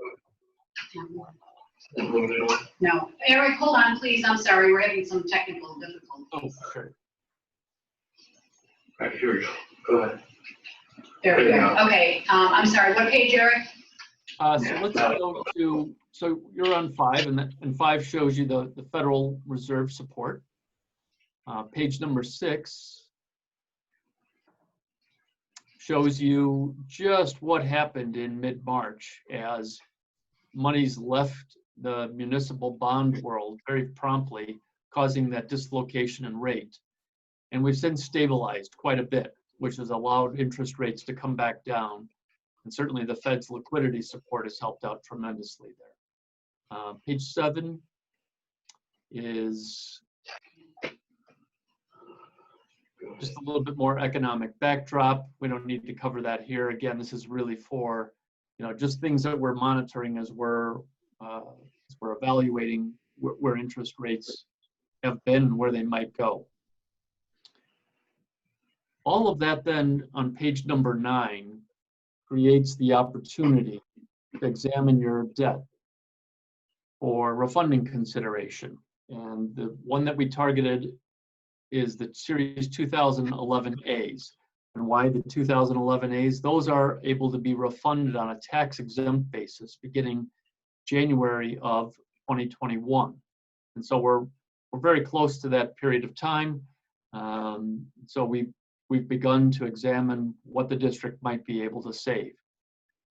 No, Eric, hold on, please. I'm sorry, we're having some technical difficulties. Oh, sure. All right, here we go. Go ahead. There we go. Okay, I'm sorry, what page, Eric? So let's go to, so you're on 5, and 5 shows you the Federal Reserve support. Page number 6 shows you just what happened in mid-March as monies left the municipal bond world very promptly, causing that dislocation in rate. And we've since stabilized quite a bit, which has allowed interest rates to come back down. And certainly the Fed's liquidity support has helped out tremendously there. Page 7 is just a little bit more economic backdrop. We don't need to cover that here. Again, this is really for, just things that we're monitoring as we're evaluating where interest rates have been and where they might go. All of that then on page number 9 creates the opportunity to examine your debt for refunding consideration. And the one that we targeted is the Series 2011As. And why the 2011As? Those are able to be refunded on a tax-exempt basis beginning January of 2021. And so we're very close to that period of time. So we've begun to examine what the district might be able to save.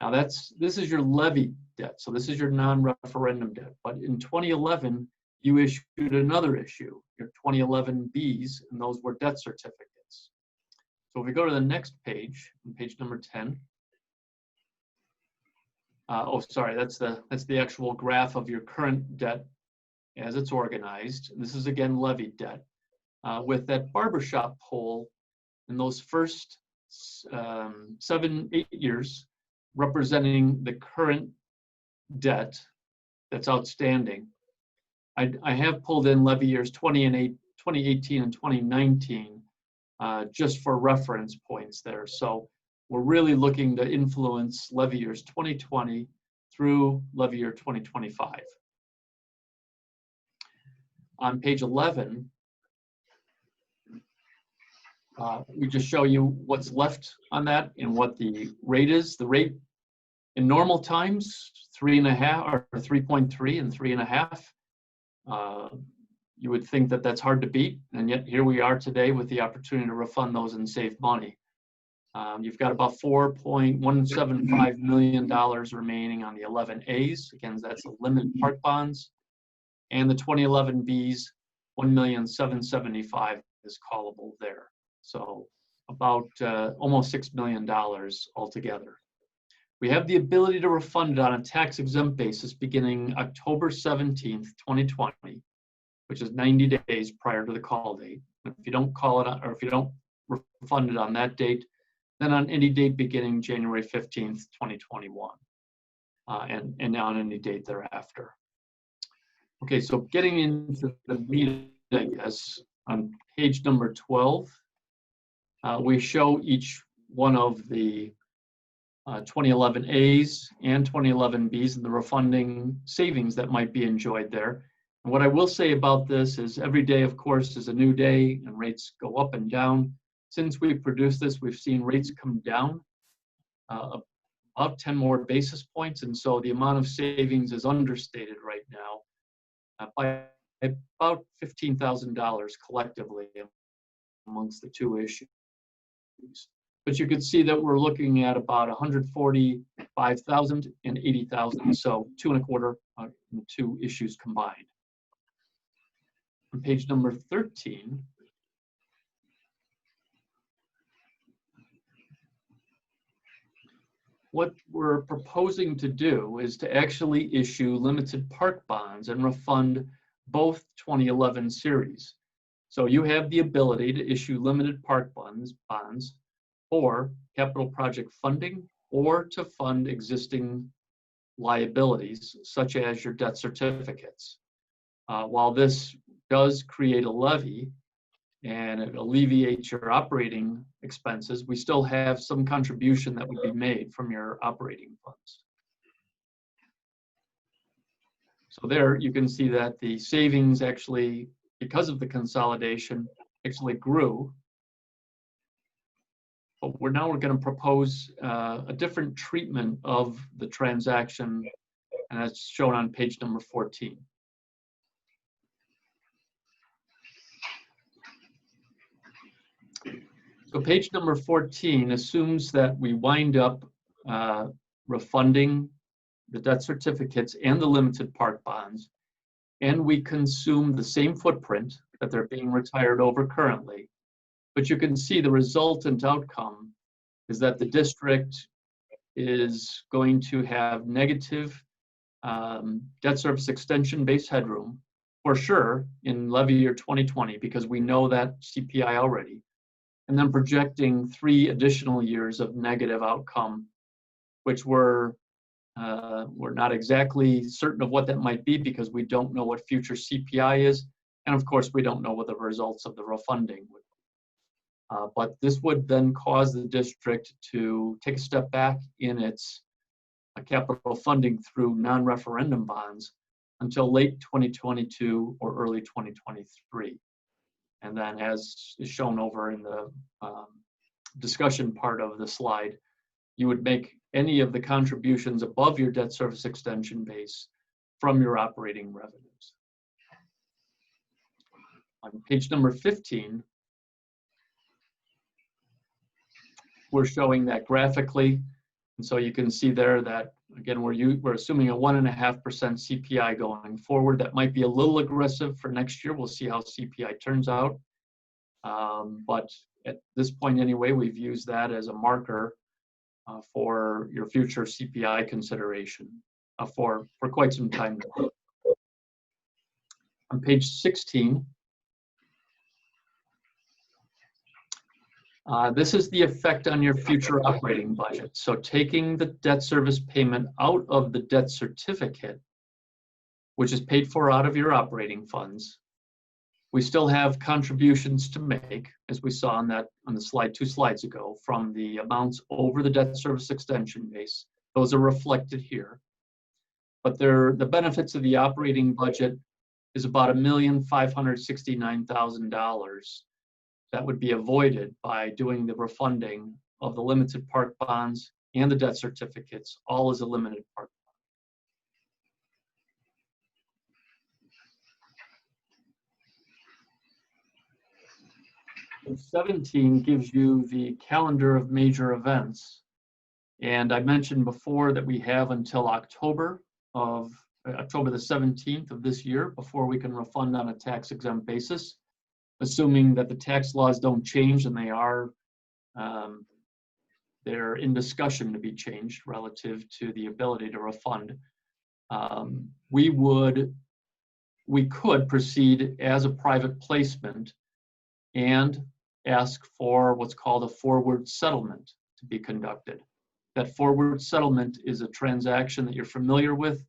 Now this is your levy debt, so this is your non-referendum debt. But in 2011, you issued another issue, your 2011 Bs, and those were debt certificates. So if we go to the next page, on page number 10. Oh, sorry, that's the actual graph of your current debt as it's organized. This is again levy debt with that barbershop pole in those first 7-8 years representing the current debt that's outstanding. I have pulled in levy years 2018 and 2019 just for reference points there. So we're really looking to influence levy years 2020 through levy year 2025. On page 11, we just show you what's left on that and what the rate is. The rate in normal times, 3.5 or 3.3 and 3.5. You would think that that's hard to beat, and yet here we are today with the opportunity to refund those and save money. You've got about $4.175 million remaining on the 11As. Again, that's the limited park bonds. And the 2011 Bs, $1,775,000 is callable there. So about almost $6 million altogether. We have the ability to refund it on a tax-exempt basis beginning October 17th, 2020, which is 90 days prior to the call date. If you don't call it, or if you don't refund it on that date, then on any date beginning January 15th, 2021, and on any date thereafter. Okay, so getting into the meat, I guess, on page number 12, we show each one of the 2011As and 2011Bs and the refunding savings that might be enjoyed there. And what I will say about this is every day, of course, is a new day and rates go up and down. Since we produced this, we've seen rates come down about 10 more basis points. And so the amount of savings is understated right now by about $15,000 collectively amongst the two issues. But you could see that we're looking at about 145,000 and 80,000, so 2.25 in the two issues combined. On page number 13, what we're proposing to do is to actually issue limited park bonds and refund both 2011 series. So you have the ability to issue limited park bonds for capital project funding or to fund existing liabilities, such as your debt certificates. While this does create a levy, and it alleviates your operating expenses, we still have some contribution that would be made from your operating funds. So there you can see that the savings actually, because of the consolidation, actually grew. But we're going to propose a different treatment of the transaction, and that's shown on page number 14. So page number 14 assumes that we wind up refunding the debt certificates and the limited park bonds, and we consume the same footprint that they're being retired over currently. But you can see the resultant outcome is that the district is going to have negative debt service extension base headroom for sure in levy year 2020, because we know that CPI already, and then projecting 3 additional years of negative outcome, which we're not exactly certain of what that might be because we don't know what future CPI is, and of course we don't know what the results of the refunding would be. But this would then cause the district to take a step back in its capital funding through non-referendum bonds until late 2022 or early 2023. And then, as is shown over in the discussion part of the slide, you would make any of the contributions above your debt service extension base from your operating revenues. On page number 15, we're showing that graphically. And so you can see there that, again, we're assuming a 1.5% CPI going forward. That might be a little aggressive for next year. We'll see how CPI turns out. But at this point anyway, we've used that as a marker for your future CPI consideration for quite some time now. On page 16, this is the effect on your future operating budget. So taking the debt service payment out of the debt certificate, which is paid for out of your operating funds, we still have contributions to make, as we saw on the slide 2 slides ago, from the amounts over the debt service extension base. Those are reflected here. But the benefits of the operating budget is about $1,569,000 that would be avoided by doing the refunding of the limited park bonds and the debt certificates, all as a limited park bond. 17 gives you the calendar of major events. And I mentioned before that we have until October the 17th of this year before we can refund on a tax exempt basis, assuming that the tax laws don't change, and they're in discussion to be changed relative to the ability to refund. We could proceed as a private placement and ask for what's called a forward settlement to be conducted. That forward settlement is a transaction that you're familiar with.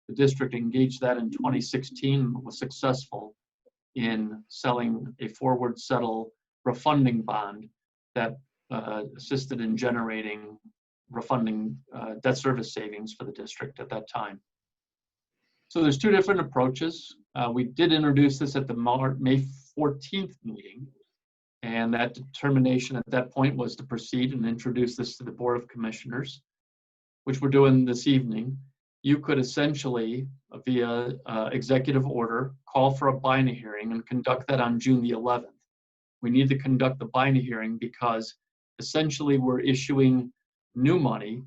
The district engaged that in 2016 and was successful in selling a forward settle refunding bond that assisted in generating refunding debt service savings for the district at that time. So there's 2 different approaches. We did introduce this at the May 14th meeting, and that determination at that point was to proceed and introduce this to the Board of Commissioners, which we're doing this evening. You could essentially, via executive order, call for a BINA hearing and conduct that on June the 11th. We need to conduct the BINA hearing because essentially we're issuing new money,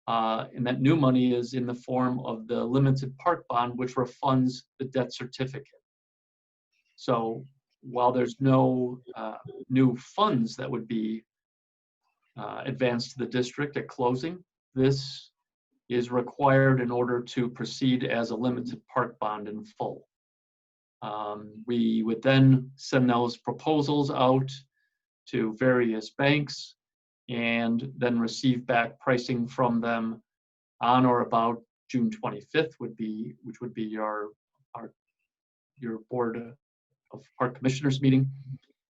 and that new money is in the form of the limited park bond, which refunds the debt certificate. So while there's no new funds that would be advanced to the district at closing, this is required in order to proceed as a limited park bond in full. We would then send those proposals out to various banks and then receive back pricing from them on or about June 25th, which would be your Board of Park Commissioners meeting.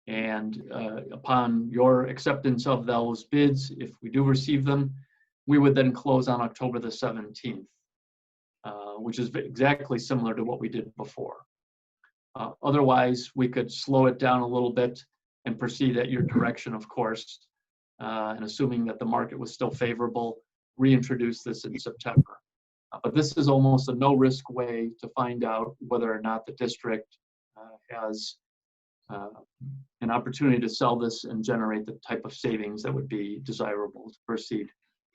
And upon your acceptance of those bids, if we do receive them, we would then close on October the 17th, which is exactly similar to what we did before. Otherwise, we could slow it down a little bit and proceed at your direction, of course, and assuming that the market was still favorable, reintroduce this in September. But this is almost a no-risk way to find out whether or not the district has an opportunity to sell this and generate the type of savings that would be desirable to proceed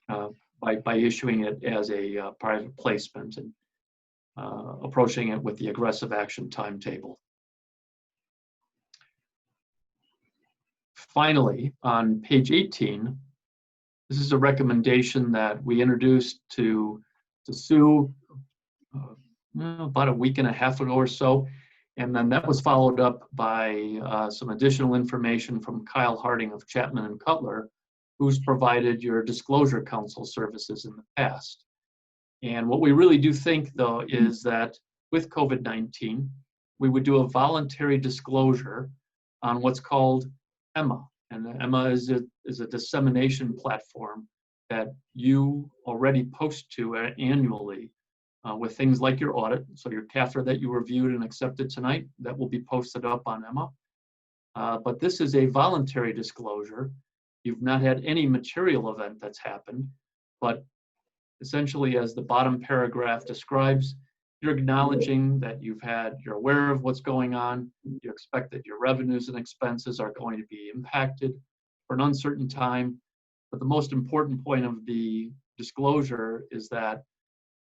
by issuing it as a private placement and approaching it with the aggressive action timetable. Finally, on page 18, this is a recommendation that we introduced to Sue about a week and a half ago or so. And then that was followed up by some additional information from Kyle Harding of Chapman and Cutler, who's provided your disclosure counsel services in the past. And what we really do think, though, is that with COVID-19, we would do a voluntary disclosure on what's called EMMA. And EMMA is a dissemination platform that you already post to annually with things like your audit. So your CAFR that you reviewed and accepted tonight, that will be posted up on EMMA. But this is a voluntary disclosure. You've not had any material event that's happened, but essentially, as the bottom paragraph describes, you're acknowledging that you're aware of what's going on. You expect that your revenues and expenses are going to be impacted for an uncertain time. But the most important point of the disclosure is that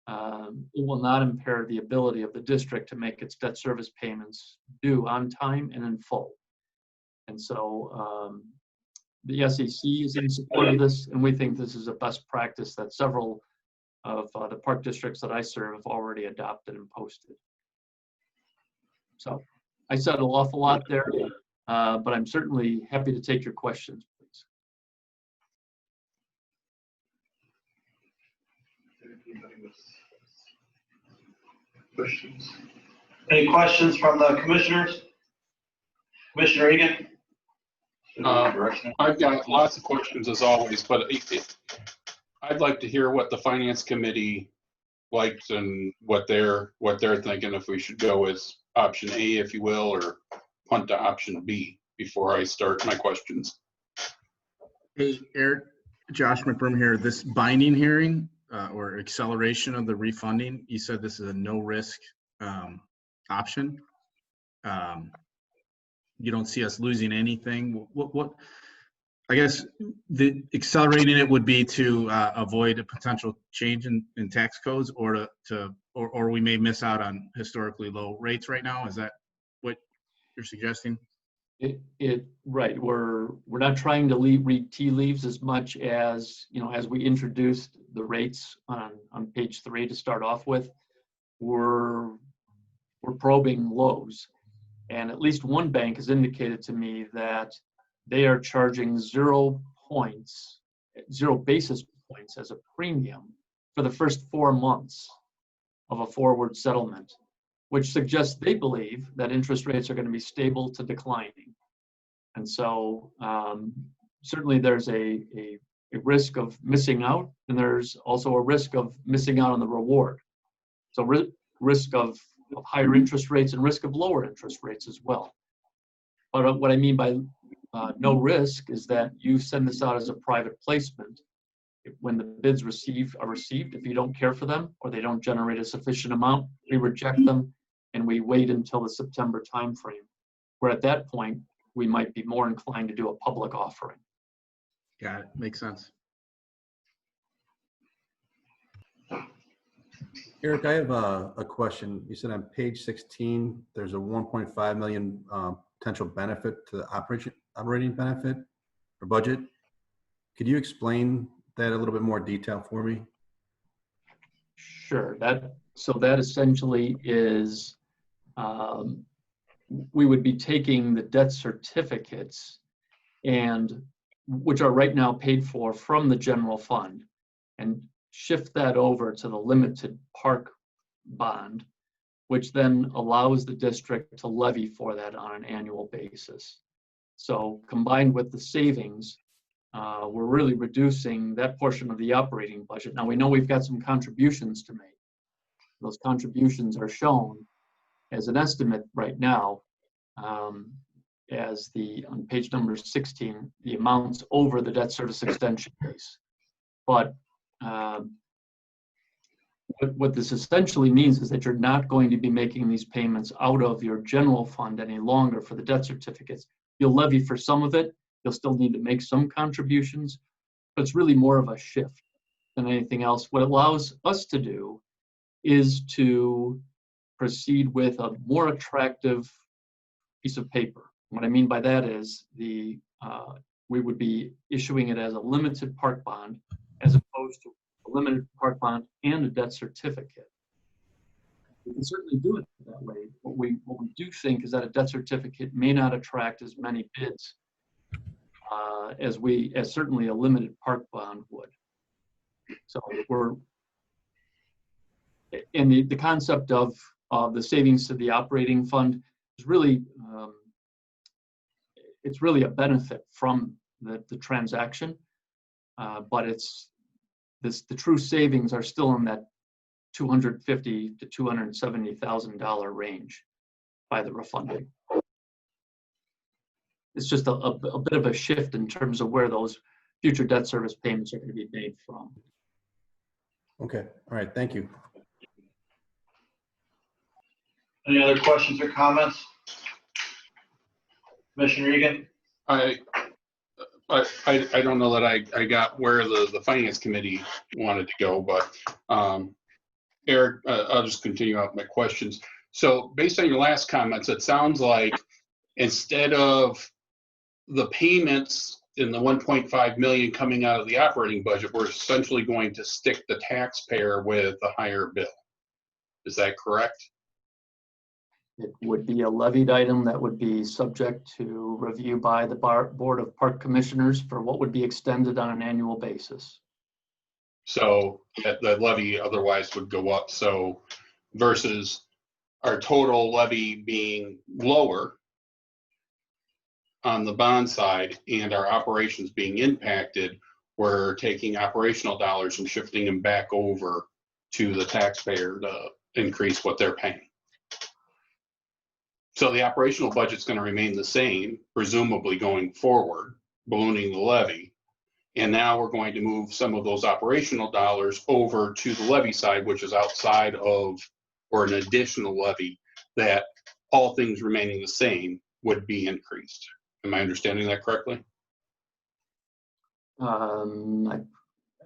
it will not impair the ability of the district to make its debt service payments due on time and in full. And so the SEC is in support of this, and we think this is a best practice that several of the park districts that I serve have already adopted and posted. So I said an awful lot there, but I'm certainly happy to take your questions, please. Questions? Any questions from the commissioners? Commissioner Egan? I've got lots of questions as always, but I'd like to hear what the finance committee likes and what they're thinking, if we should go as option A, if you will, or punt to option B before I start my questions. Hey, Eric, Josh McBroom here. This binding hearing or acceleration of the refunding, you said this is a no risk option. You don't see us losing anything. What I guess the accelerating it would be to avoid a potential change in tax codes, or or we may miss out on historically low rates right now. Is that what you're suggesting? Right. We're not trying to read tea leaves as much as, as we introduced the rates on page 3 to start off with. We're probing lows, and at least one bank has indicated to me that they are charging 0 basis points as a premium for the first 4 months of a forward settlement, which suggests they believe that interest rates are going to be stable to declining. And so certainly there's a risk of missing out, and there's also a risk of missing out on the reward. So risk of higher interest rates and risk of lower interest rates as well. But what I mean by no risk is that you send this out as a private placement. When the bids are received, if you don't care for them or they don't generate a sufficient amount, we reject them and we wait until the September timeframe, where at that point we might be more inclined to do a public offering. Got it. Makes sense. Eric, I have a question. You said on page 16, there's a 1.5 million potential benefit to the operating benefit or budget. Could you explain that a little bit more detail for me? Sure. So that essentially is, we would be taking the debt certificates, and which are right now paid for from the general fund, and shift that over to the limited park bond, which then allows the district to levy for that on an annual basis. So combined with the savings, we're really reducing that portion of the operating budget. Now we know we've got some contributions to make. Those contributions are shown as an estimate right now, as on page number 16, the amounts over the debt service extension base. But what this essentially means is that you're not going to be making these payments out of your general fund any longer for the debt certificates. You'll levy for some of it. You'll still need to make some contributions, but it's really more of a shift than anything else. What it allows us to do is to proceed with a more attractive piece of paper. What I mean by that is we would be issuing it as a limited park bond as opposed to a limited park bond and a debt certificate. We can certainly do it that way. What we do think is that a debt certificate may not attract as many bids as certainly a limited park bond would. So the concept of the savings to the operating fund is really it's really a benefit from the transaction, but the true savings are still in that $250,000 to $270,000 range by the refunding. It's just a bit of a shift in terms of where those future debt service payments are going to be made from. Okay, all right, thank you. Any other questions or comments? Commissioner Egan? I don't know that I got where the finance committee wanted to go, but Eric, I'll just continue out my questions. So based on your last comments, it sounds like instead of the payments in the 1.5 million coming out of the operating budget, we're essentially going to stick the taxpayer with a higher bill. Is that correct? It would be a levied item that would be subject to review by the Board of Park Commissioners for what would be extended on an annual basis. So the levy otherwise would go up. So versus our total levy being lower on the bond side and our operations being impacted, we're taking operational dollars and shifting them back over to the taxpayer to increase what they're paying. So the operational budget's going to remain the same, presumably going forward, ballooning the levy. And now we're going to move some of those operational dollars over to the levy side, which is outside of, or an additional levy that, all things remaining the same, would be increased. Am I understanding that correctly? I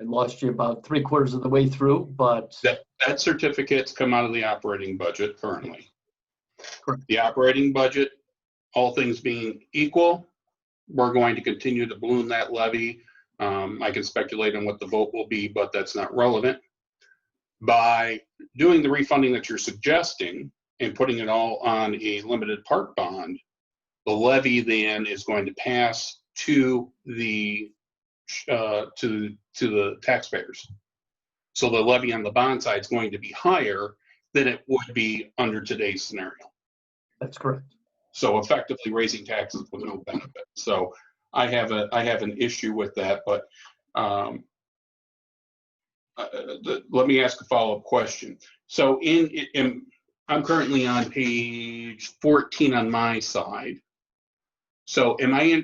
lost you about 3/4 of the way through, but That certificates come out of the operating budget currently. Correct. The operating budget, all things being equal, we're going to continue to balloon that levy. I can speculate on what the vote will be, but that's not relevant. By doing the refunding that you're suggesting and putting it all on a limited park bond, the levy then is going to pass to the taxpayers. So the levy on the bond side is going to be higher than it would be under today's scenario. That's correct. So effectively raising taxes with no benefit. So I have an issue with that, but let me ask a follow-up question. So I'm currently on page 14 on my side. So am I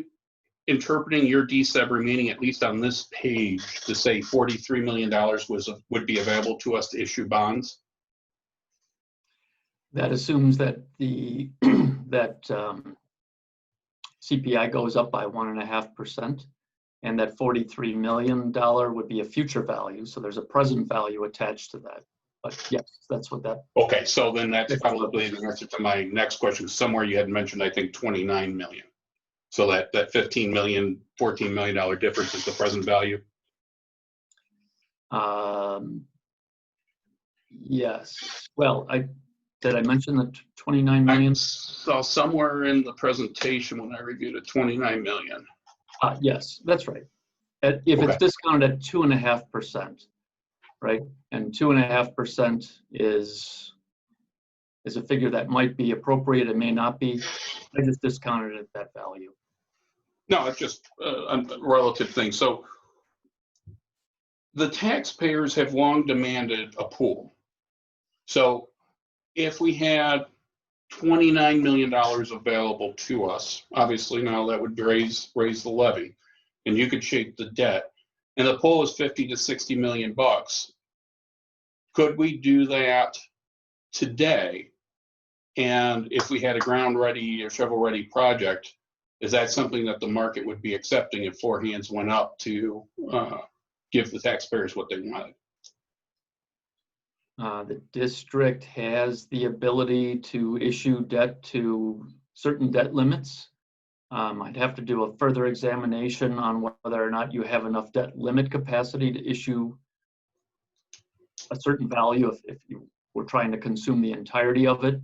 interpreting your DSEB remaining, at least on this page, to say $43 million would be available to us to issue bonds? That assumes that the CPI goes up by 1.5%, and that $43 million would be a future value. So there's a present value attached to that. But yes, that's what that. Okay, so then that's probably the answer to my next question. Somewhere you had mentioned, I think, 29 million. So that $15 million, $14 million difference is the present value? Yes. Well, did I mention the 29 million? So somewhere in the presentation when I reviewed it, 29 million. Yes, that's right. If it's discounted at 2.5%, right? And 2.5% is a figure that might be appropriate. It may not be. I just discounted it at that value. No, it's just a relative thing. So the taxpayers have long demanded a pool. So if we had $29 million available to us, obviously now that would raise the levy, and you could shape the debt, and the pool is 50 to 60 million bucks. Could we do that today? And if we had a ground ready or shovel ready project, is that something that the market would be accepting if four hands went up to give the taxpayers what they wanted? The district has the ability to issue debt to certain debt limits. I'd have to do a further examination on whether or not you have enough debt limit capacity to issue a certain value if you were trying to consume the entirety of it.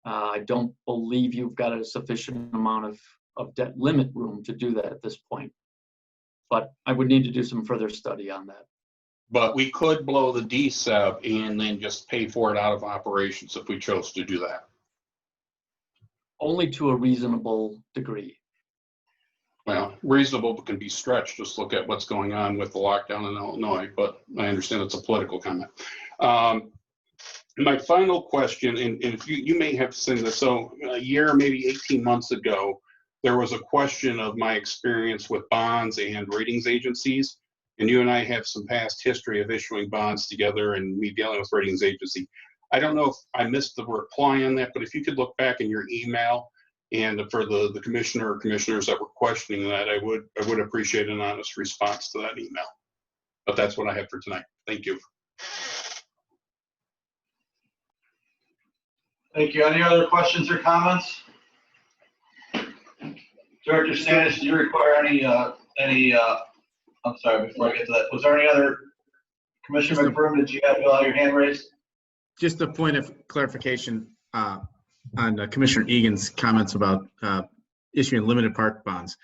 I don't believe you've got a sufficient amount of debt limit room to do that at this point. But I would need to do some further study on that. But we could blow the DSEB and then just pay for it out of operations if we chose to do that. Only to a reasonable degree. Well, reasonable can be stretched. Just look at what's going on with the lockdown in Illinois, but I understand it's a political comment. My final question, and if you may have seen this, so a year, maybe 18 months ago, there was a question of my experience with bonds and ratings agencies. And you and I have some past history of issuing bonds together and me dealing with ratings agency. I don't know if I missed the reply on that, but if you could look back in your email, and for the commissioner or commissioners that were questioning that, I would appreciate an honest response to that email. But that's what I have for tonight. Thank you. Thank you. Any other questions or comments? Director Stanis, do you require any, I'm sorry, before I get to that, was there any other, Commissioner McBroom, did you have your hand raised? Just a point of clarification on Commissioner Egan's comments about issuing limited park bonds.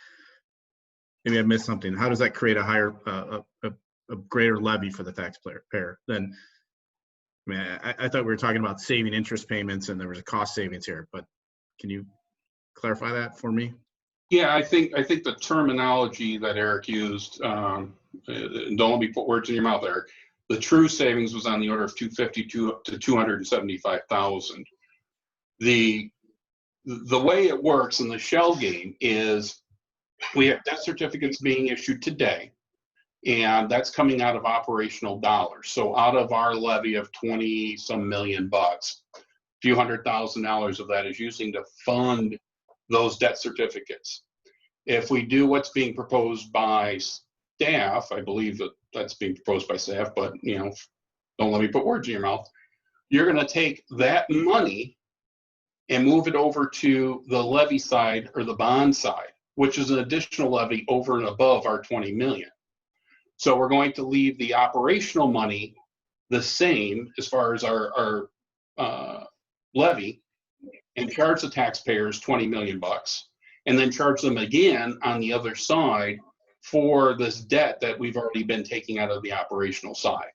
Maybe I missed something. How does that create a higher, a greater levy for the taxpayer? Then, I mean, I thought we were talking about saving interest payments and there was a cost savings here, but can you clarify that for me? Yeah, I think the terminology that Eric used, don't let me put words in your mouth, Eric. The true savings was on the order of 252 to 275,000. The way it works in the shell game is we have debt certificates being issued today, and that's coming out of operational dollars. So out of our levy of 20-some million bucks, a few $100,000 of that is using to fund those debt certificates. If we do what's being proposed by staff, I believe that that's being proposed by staff, but you know, don't let me put words in your mouth. You're going to take that money and move it over to the levy side or the bond side, which is an additional levy over and above our 20 million. So we're going to leave the operational money the same as far as our levy, and charge the taxpayers 20 million bucks, and then charge them again on the other side for this debt that we've already been taking out of the operational side.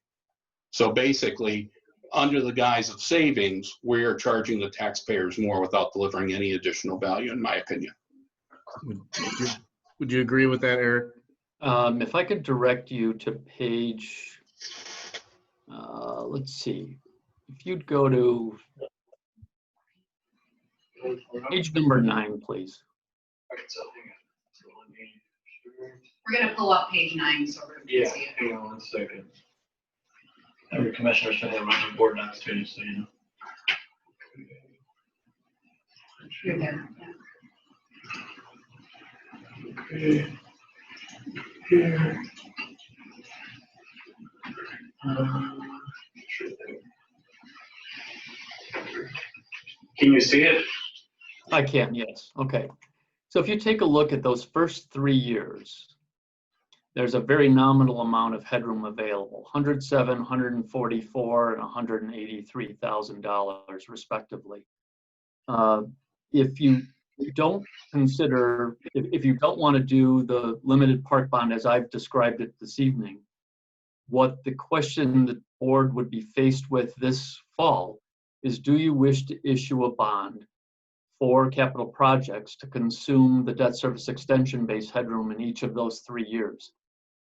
So basically, under the guise of savings, we're charging the taxpayers more without delivering any additional value, in my opinion. Would you agree with that, Eric? If I could direct you to page, let's see, if you'd go to page number 9, please. We're gonna pull up page 9 so we're gonna see it. Hang on 1 second. Every commissioner should have on board docs too, so you know. You're there, yeah. Okay. Here. Can you see it? I can, yes. Okay. So if you take a look at those first 3 years, there's a very nominal amount of headroom available, $107,000, $144,000, and $183,000 respectively. If you don't consider, if you don't want to do the limited park bond as I've described it this evening, what the question the board would be faced with this fall is, do you wish to issue a bond for capital projects to consume the debt service extension base headroom in each of those 3 years.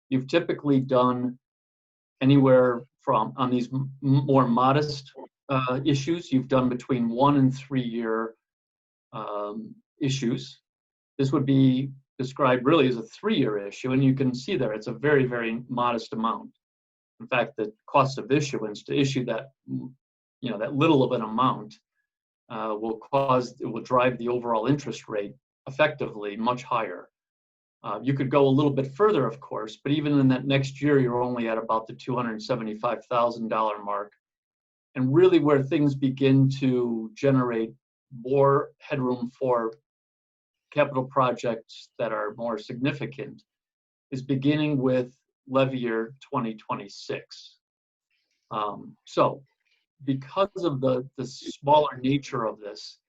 You've typically done anywhere from, on these more modest issues, you've done between 1 and 3 year issues. This would be described really as a 3-year issue, and you can see there it's a very, very modest amount. In fact, the cost of issuance to issue that, that little of an amount will drive the overall interest rate effectively much higher. You could go a little bit further, of course, but even in that next year, you're only at about the $275,000 mark. And really where things begin to generate more headroom for capital projects that are more significant is beginning with levy year 2026. So because of the smaller nature of this,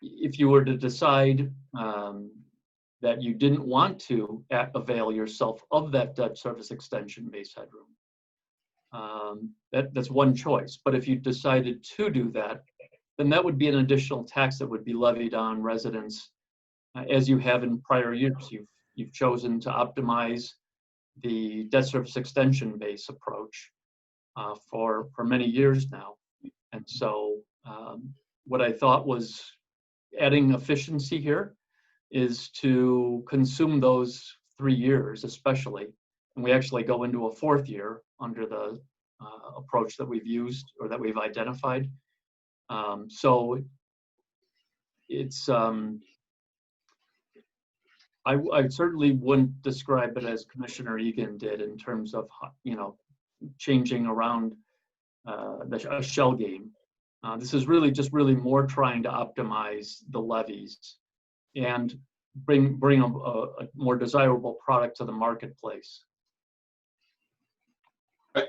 if you were to decide that you didn't want to avail yourself of that debt service extension base headroom, that's one choice. But if you decided to do that, then that would be an additional tax that would be levied on residents, as you have in prior years. You've chosen to optimize the debt service extension base approach for many years now. And so what I thought was adding efficiency here is to consume those 3 years especially. And we actually go into a 4th year under the approach that we've used or that we've identified. So it's, I certainly wouldn't describe it as Commissioner Egan did in terms of, changing around a shell game. This is really just more trying to optimize the levies and bring a more desirable product to the marketplace.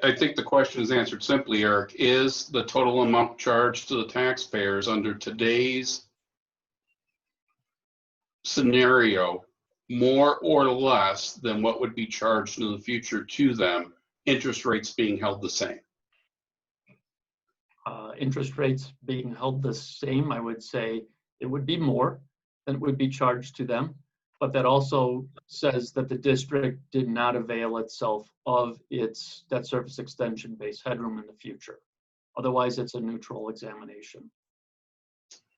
I think the question is answered simply, Eric. Is the total amount charged to the taxpayers under today's scenario more or less than what would be charged in the future to them, interest rates being held the same? Interest rates being held the same, I would say it would be more than would be charged to them. But that also says that the district did not avail itself of its debt service extension base headroom in the future. Otherwise, it's a neutral examination.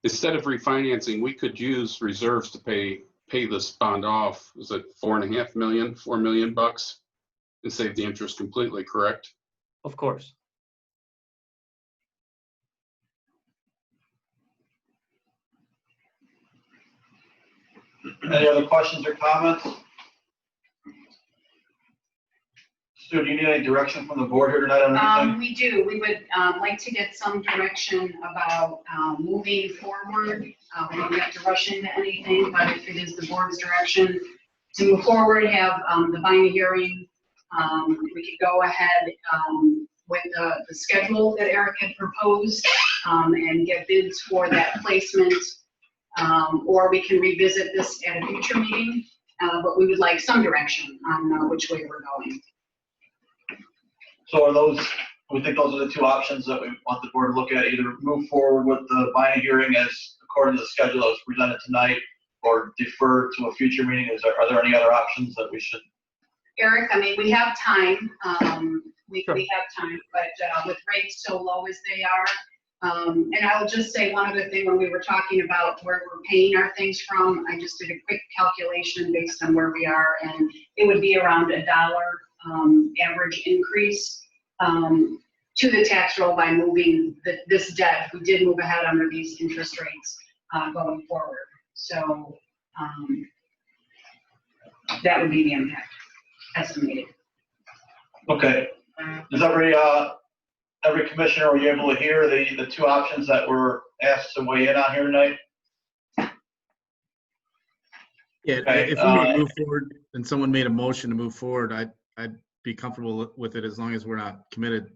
Instead of refinancing, we could use reserves to pay this bond off. Is it $4.5 million, $4 million bucks, and save the interest completely, correct? Of course. Any other questions or comments? Sue, do you need any direction from the board here tonight on anything? We do. We would like to get some direction about moving forward. We don't have to rush into anything, but if it is the board's direction to move forward, have the binding hearing, we could go ahead with the schedule that Eric had proposed and get bids for that placement. Or we can revisit this at a future meeting, but we would like some direction on which way we're going. So we think those are the two options that we want the board to look at, either move forward with the binding hearing as according to the schedule that was presented tonight, or defer to a future meeting. Are there any other options that we should? Eric, I mean, we have time. We have time, but with rates so low as they are, and I'll just say one other thing. When we were talking about where we're paying our things from, I just did a quick calculation based on where we are, and it would be around $1 average increase to the tax roll by moving this debt. If we did move ahead under these interest rates going forward. So that would be the impact estimated. Okay. Does every commissioner, were you able to hear the two options that were asked to weigh in on here tonight? Yeah, Okay, if we may move forward and someone made a motion to move forward, I'd be comfortable with it as long as we're not committed.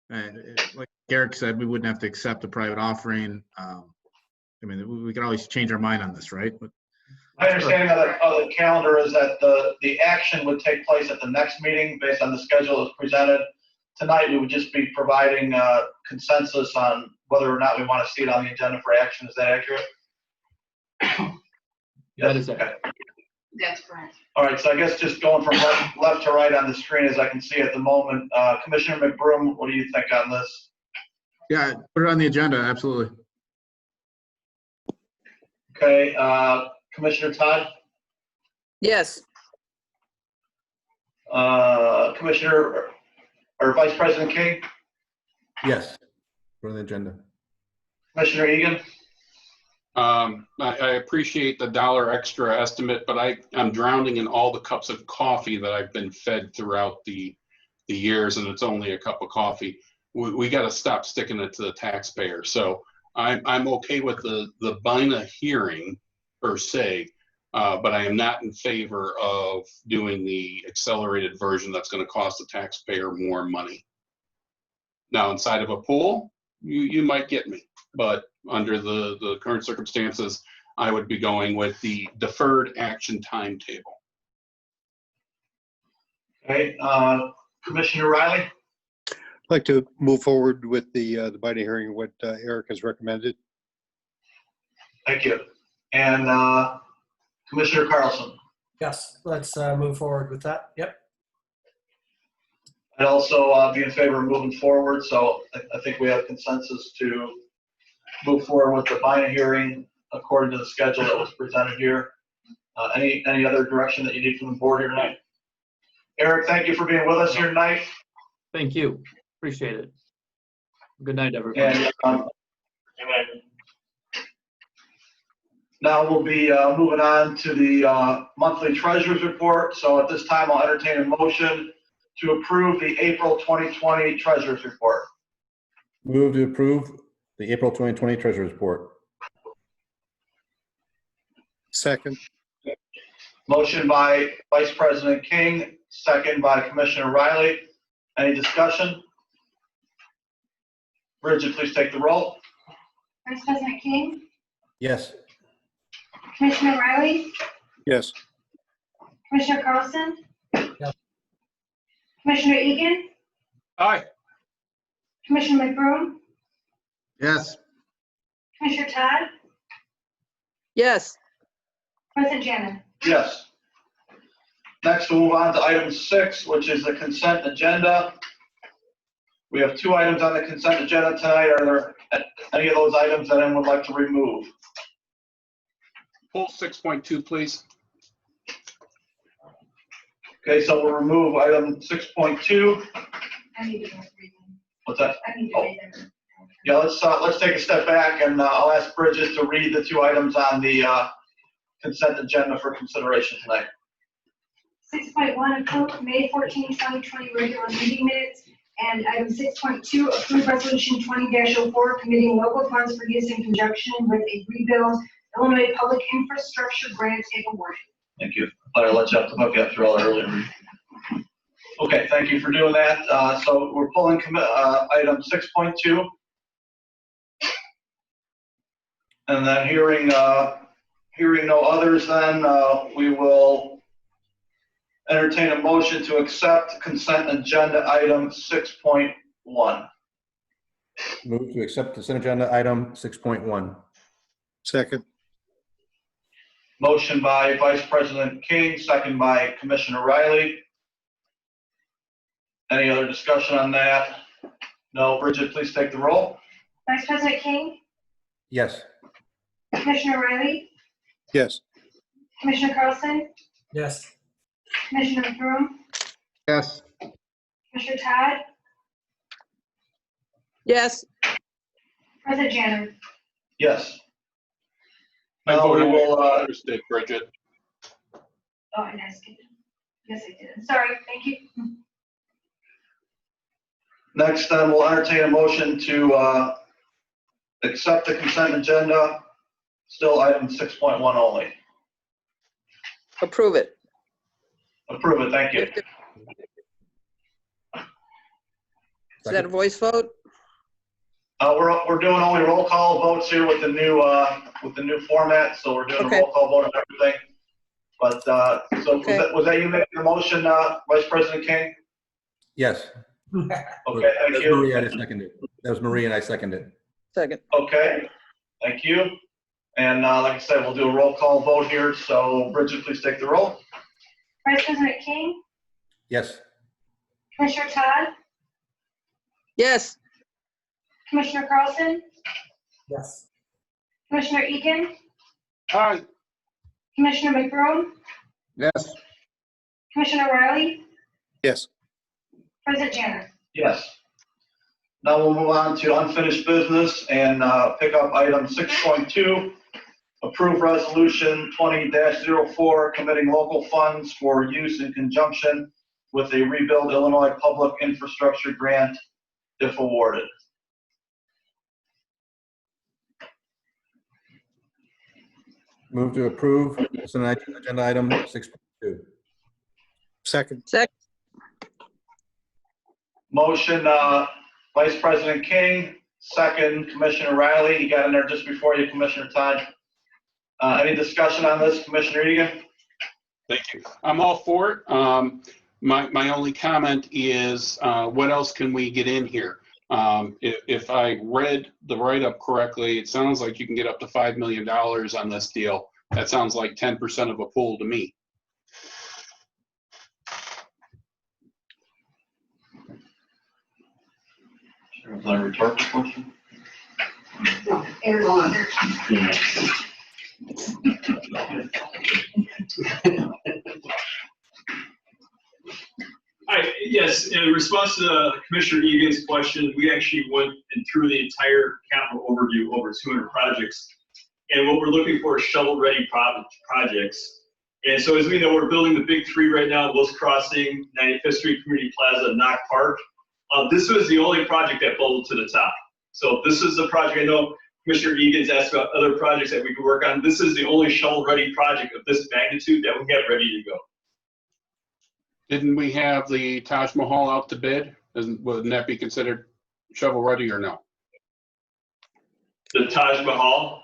Like Eric said, we wouldn't have to accept a private offering. I mean, we can always change our mind on this, right? But my understanding of the calendar is that the action would take place at the next meeting based on the schedule as presented. Tonight, we would just be providing consensus on whether or not we want to see it on the agenda for action. Is that accurate? That is Okay. That's correct. All right, so I guess just going from left to right on the screen as I can see at the moment, Commissioner McBroom, what do you think on this? Yeah, put it on the agenda, absolutely. Okay, Commissioner Todd, Yes. Commissioner or Vice President King, Yes, put on the agenda. Commissioner Egan, I appreciate the $1 extra estimate, but I'm drowning in all the cups of coffee that I've been fed throughout the years, and it's only a cup of coffee. We got to stop sticking it to the taxpayer. So I'm okay with the BINA hearing per se, but I am not in favor of doing the accelerated version that's going to cost the taxpayer more money. Now, inside of a pool, you might get me, but under the current circumstances, I would be going with the deferred action timetable. okay, Commissioner Riley, I'd like to move forward with the BINA hearing, what Eric has recommended. thank you. And Commissioner Carlson, Yes, let's move forward with that. Yep. I'd also be in favor of moving forward, so I think we have consensus to move forward with the BINA hearing according to the schedule that was presented here. Any other direction that you need from the board here tonight? Eric, thank you for being with us here tonight. Thank you. Appreciate it. Good night, everybody. And now we'll be moving on to the monthly treasurer's report. So at this time, I'll entertain a motion to approve the April 2020 treasurer's report. Move to approve the April 2020 Treasurer's Report. Second. Motion by Vice President King, second by Commissioner Riley. Any discussion? Bridget, please take the roll. Vice President King, Yes. Commissioner Riley, Yes. Commissioner Carlson. Yes. Commissioner Egan, Aye. Commissioner McBroom, Yes. Commissioner Todd, Yes. President Janner. Yes. Next, we'll move on to item 6, which is the consent agenda. We have 2 items on the consent agenda tonight. Are there any of those items that anyone would like to remove? Pull 6.2, please. Okay, so we'll remove item 6.2. I need to read them. What's that? I need to read them. Yeah, let's take a step back, and I'll ask Bridget to read the 2 items on the consent agenda for consideration tonight. 6.1, approve May 14, 2020 regular meeting minutes. And item 6.2, approve resolution 20-04, committing local funds for use in conjunction with a rebuild Illinois Public Infrastructure Grant if awarded. Thank you. I'll let you have to hook you up through all that earlier. Okay, thank you for doing that. So we're pulling item 6.2. And then hearing no others, then we will entertain a motion to accept consent agenda item 6.1. Move to accept consent agenda item 6.1. Second. Motion by Vice President King, second by Commissioner Riley. Any other discussion on that? No. Bridget, please take the roll. Vice President King, Yes. Commissioner Riley, Yes. Commissioner Carlson, Yes. Commissioner McBroom, Yes. Commissioner Todd, Yes. President Janner. Yes. I Now we voted will, interested, Bridget. Oh, and I skipped it. Yes, I did. Sorry, thank you. next, then we'll entertain a motion to accept the consent agenda, still item 6.1 only. Approve it. Approve it, thank you. Is that a voice vote? We're doing only roll call votes here with the new format, so we're doing a roll call vote on everything. But so was that you making the motion, Vice President King? Yes. Okay, thank you. Maria, I seconded. That was Maria and I seconded. Second. Okay, thank you. And like I said, we'll do a roll call vote here. So Bridget, please take the roll. Vice President King, Yes. Commissioner Todd, Yes. Commissioner Carlson, Yes. Commissioner Egan, Aye. Commissioner McBrone, Yes. Commissioner Riley, Yes. President Janner. Yes. Now we'll move on to unfinished business and pick up item 6.2. Approve resolution 20-04 committing local funds for use in conjunction with a Rebuild Illinois Public Infrastructure Grant if awarded. Move to approve. It's an agenda item 6.2. Second. Second. Motion, Vice President King, second, Commissioner Riley. You got in there just before you, Commissioner Todd. Any discussion on this, Commissioner Egan? Thank you. I'm all for it. My only comment is, what else can we get in here? If I read the write-up correctly, it sounds like you can get up to $5 million on this deal. That sounds like 10% of a pool to me. Is that a rhetorical question? No, air on. Hi, yes, in response to Commissioner Egan's question, we actually went through the entire capital overview, over 200 projects. And what we're looking for is shovel-ready projects. And so as we know, we're building the big three right now: Wills Crossing, 95th Street Community Plaza, Knock Park. This was the only project that bubbled to the top. So this is the project. I know Commissioner Egan's asked about other projects that we could work on. This is the only shovel-ready project of this magnitude that we have ready to go. Didn't we have the Taj Mahal out to bid? Wouldn't that be considered shovel-ready or no? The Taj Mahal?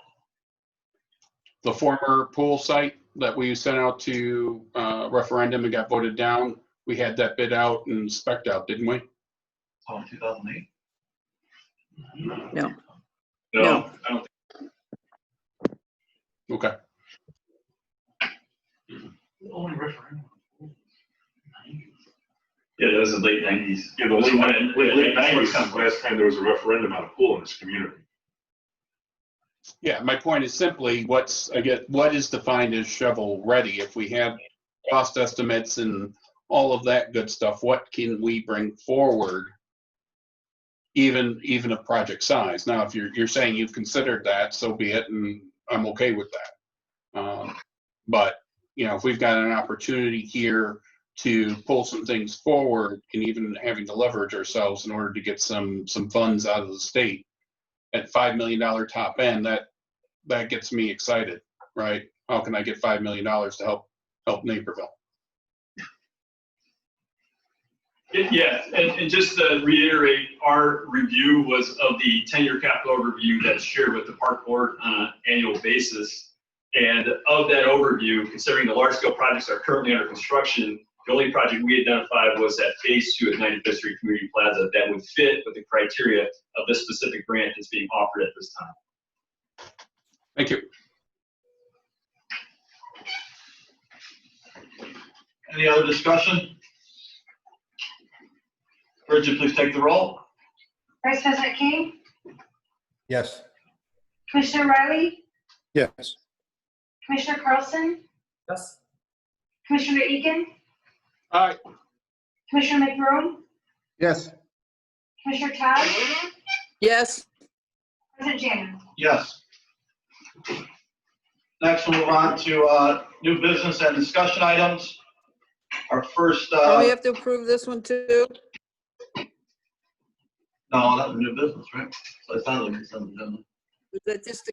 The former pool site that we sent out to referendum and got voted down, we had that bid out and spec'd out, didn't we? Oh, 2008? No. No, I don't think. Okay. Only referendum. Yeah, that was the late 90s. Yeah, the late 90s, last time there was a referendum on a pool in this community. Yeah, my point is simply what is defined as shovel ready? If we have cost estimates and all of that good stuff, what can we bring forward, even of project size? Now, if you're saying you've considered that, so be it, and I'm okay with that. But if we've got an opportunity here to pull some things forward, and even having to leverage ourselves in order to get some funds out of the state at $5 million top end, that gets me excited, right? How can I get $5 million to help Naperville? Yeah, and just to reiterate, our review was of the 10-year capital overview that's shared with the park board on an annual basis. And of that overview, considering the large-scale projects that are currently under construction, the only project we identified was that phase 2 at 95th Street Community Plaza that would fit with the criteria of this specific grant that's being offered at this time. Thank you. Any other discussion? Bridget, please take the roll. Vice President King, Yes. Commissioner Riley, Yes. Commissioner Carlson, Yes. Commissioner Egan, Aye. Commissioner McBrone, Yes. Commissioner Todd, Yes. President Janner. Yes. Next, we'll move on to new business and discussion items. Our first. Do we have to approve this one too? No, that was new business, right? So it sounded like it's on the agenda. Is that just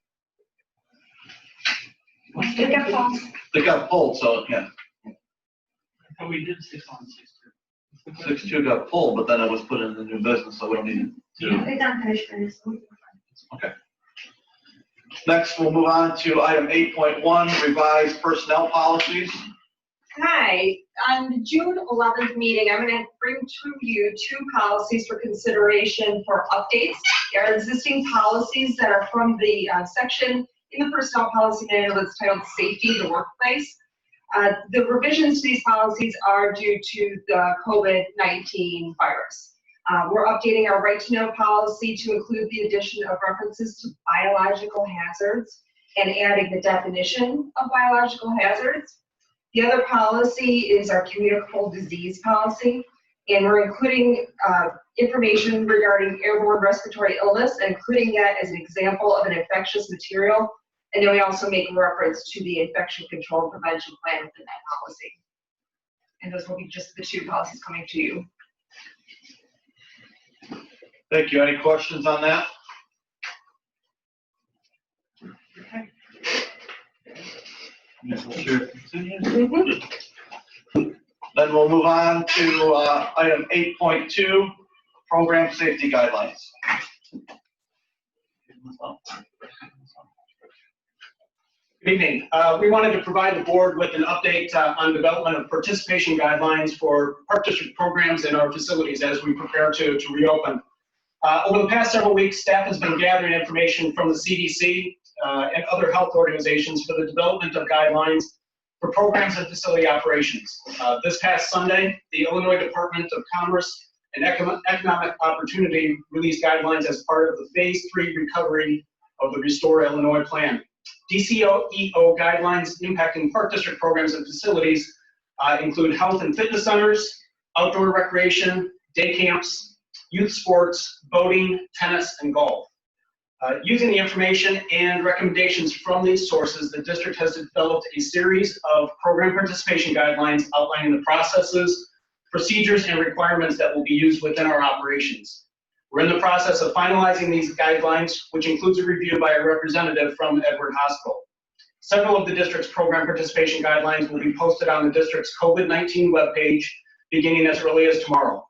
It got pulled. They got pulled, so yeah. And we did 6-1, 6-2. 6-2 got pulled, but then it was put in the new business, so we don't need to. It's unfinished business. Okay. Next, we'll move on to item 8.1, revised personnel policies. Hi, on the June 11th meeting, I'm going to bring to you 2 policies for consideration for updates. There are existing policies that are from the section in the personnel policy manual that's titled Safety in the Workplace. The revisions to these policies are due to the COVID-19 virus. We're updating our right to know policy to include the addition of references to biological hazards and adding the definition of biological hazards. The other policy is our communicable disease policy, and we're including information regarding airborne respiratory illness, including that as an example of an infectious material. And then we also make reference to the infection control and prevention plan within that policy. And those will be just the 2 policies coming to you. Thank you. Any questions on that? Okay. Then we'll move on to item 8.2, program safety guidelines. Good evening. We wanted to provide the board with an update on development of participation guidelines for Park District programs in our facilities as we prepare to reopen. Over the past several weeks, staff has been gathering information from the CDC and other health organizations for the development of guidelines for programs and facility operations. This past Sunday, the Illinois Department of Commerce and Economic Opportunity released guidelines as part of the Phase 3 recovery of the Restore Illinois plan. DCEO guidelines impacting Park District programs and facilities include health and fitness centers, outdoor recreation, day camps, youth sports, boating, tennis, and golf. Using the information and recommendations from these sources, the district has developed a series of program participation guidelines outlining the processes, procedures, and requirements that will be used within our operations. We're in the process of finalizing these guidelines, which includes a review by a representative from Edward Hospital. Several of the district's program participation guidelines will be posted on the district's COVID-19 webpage beginning as early as tomorrow.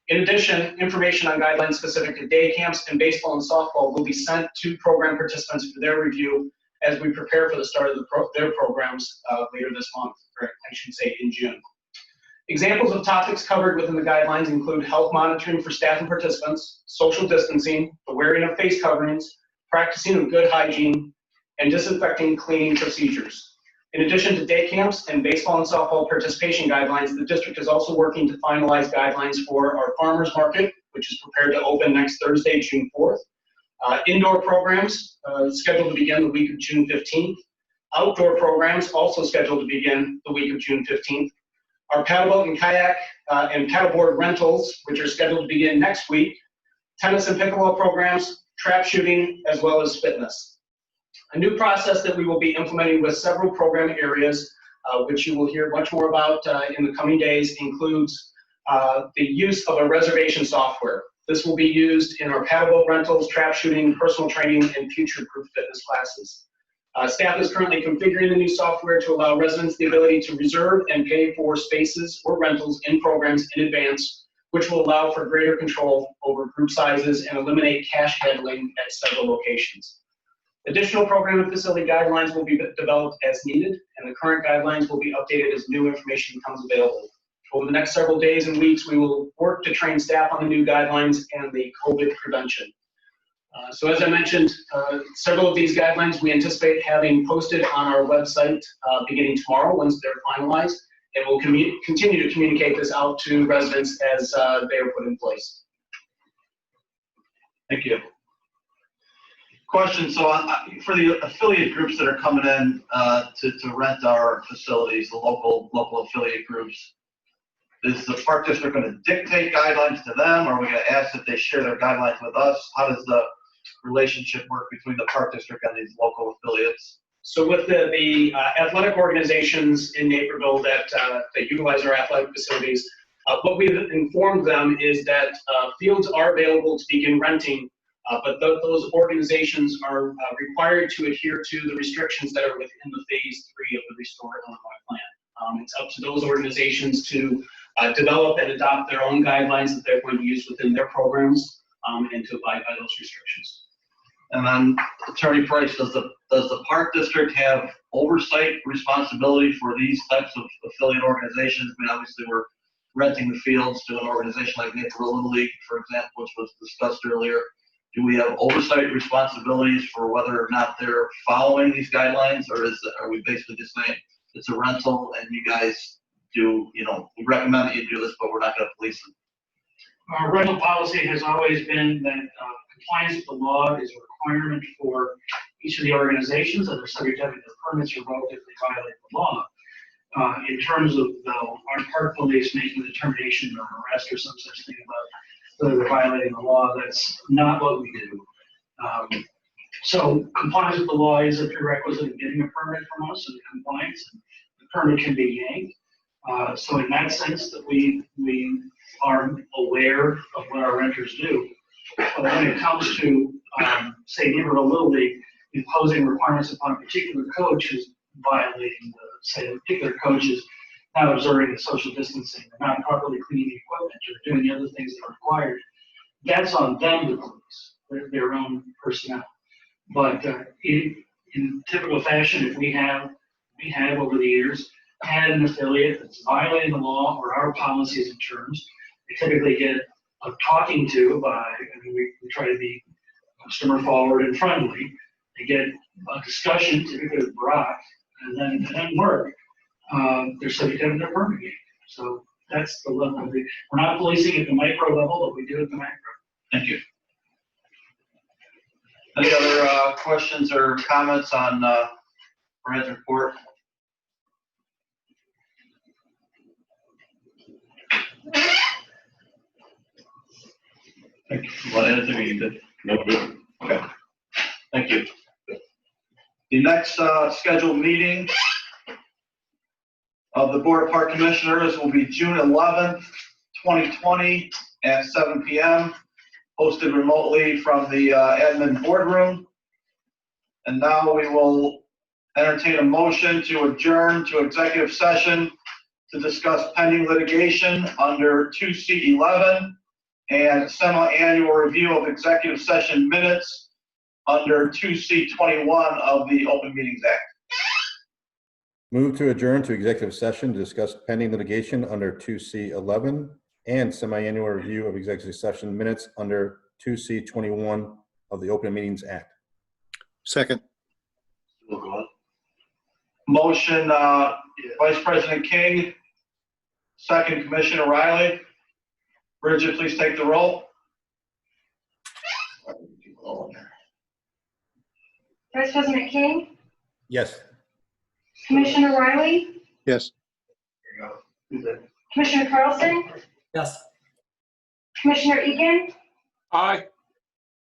In addition, information on guidelines specific to day camps and baseball and softball will be sent to program participants for their review as we prepare for the start of their programs later this month, or I should say in June. Examples of topics covered within the guidelines include health monitoring for staff and participants, social distancing, the wearing of face coverings, practicing of good hygiene, and disinfecting cleaning procedures. In addition to day camps and baseball and softball participation guidelines, the district is also working to finalize guidelines for our farmers market, which is prepared to open next Thursday, June 4th. Indoor programs scheduled to begin the week of June 15th. Outdoor programs also scheduled to begin the week of June 15th. Our paddleboat and kayak and paddleboard rentals, which are scheduled to begin next week. Tennis and pickleball programs, trap shooting, as well as fitness. A new process that we will be implementing with several program areas, which you will hear much more about in the coming days, includes the use of a reservation software. This will be used in our paddleboat rentals, trap shooting, personal training, and future group fitness classes. Staff is currently configuring the new software to allow residents the ability to reserve and pay for spaces or rentals in programs in advance, which will allow for greater control over group sizes and eliminate cash handling at several locations. Additional program and facility guidelines will be developed as needed, and the current guidelines will be updated as new information becomes available. Over the next several days and weeks, we will work to train staff on the new guidelines and the COVID prevention. So as I mentioned, several of these guidelines we anticipate having posted on our website beginning tomorrow once they're finalized, and we'll continue to communicate this out to residents as they are put in place. Thank you. Question, so for the affiliate groups that are coming in to rent our facilities, the local affiliate groups, is the Park District going to dictate guidelines to them, or are we going to ask that they share their guidelines with us? How does the relationship work between the Park District and these local affiliates? So with the athletic organizations in Naperville that utilize our athletic facilities, what we've informed them is that fields are available to begin renting, but those organizations are required to adhere to the restrictions that are within the Phase 3 of the Restore Illinois plan. It's up to those organizations to develop and adopt their own guidelines that they're going to use within their programs and to abide by those restrictions. And then Attorney Price, does the Park District have oversight responsibility for these types of affiliate organizations? I mean, obviously, we're renting the fields to an organization like Naperville Little League, for example, which was discussed earlier. Do we have oversight responsibilities for whether or not they're following these guidelines, or are we basically just saying it's a rental and you guys do, we recommend that you do this, but we're not going to police it? Our rental policy has always been that compliance with the law is a requirement for each of the organizations, and they're subject to having their permits revoked if they violate the law. In terms of our park police making a determination or arrest or some such thing about whether they're violating the law, that's not what we do. So compliance with the law is a prerequisite of getting a permit from us, and compliance, and the permit can be yanked. So in that sense, that we are aware of what our renters do. But when it comes to, say, Naperville Little League imposing requirements upon a particular coach who's violating say, a particular coach is not observing the social distancing, they're not properly cleaning the equipment, or doing the other things that are required, that's on them to police, their own personnel. But in typical fashion, if we have over the years had an affiliate that's violating the law or our policies and terms, they typically get a talking to by, we try to be customer forward and friendly. They get a discussion, typically with Brock, and then work. They're subject to having their permit yanked. So that's the level. We're not policing at the micro level, but we do at the macro. Thank you. Any other questions or comments on Brad's report? Thank you. Want anything you did? No, good. Okay. Thank you. The next scheduled meeting of the Board of Park Commissioners will be June 11th, 2020 at 7 p.m. hosted remotely from the admin boardroom. And now we will entertain a motion to adjourn to executive session to discuss pending litigation under 2C11 and semi-annual review of executive session minutes under 2C21 of the Open Meetings Act. Move to adjourn to executive session to discuss pending litigation under 2C11 and semi-annual review of executive session minutes under 2C21 of the Open Meetings Act. Second. Motion, Vice President King. Second, Commissioner Riley. Bridget, please take the roll. Vice President King, Yes. Commissioner Riley, Yes. Commissioner Carlson, Yes. Commissioner Egan, Aye.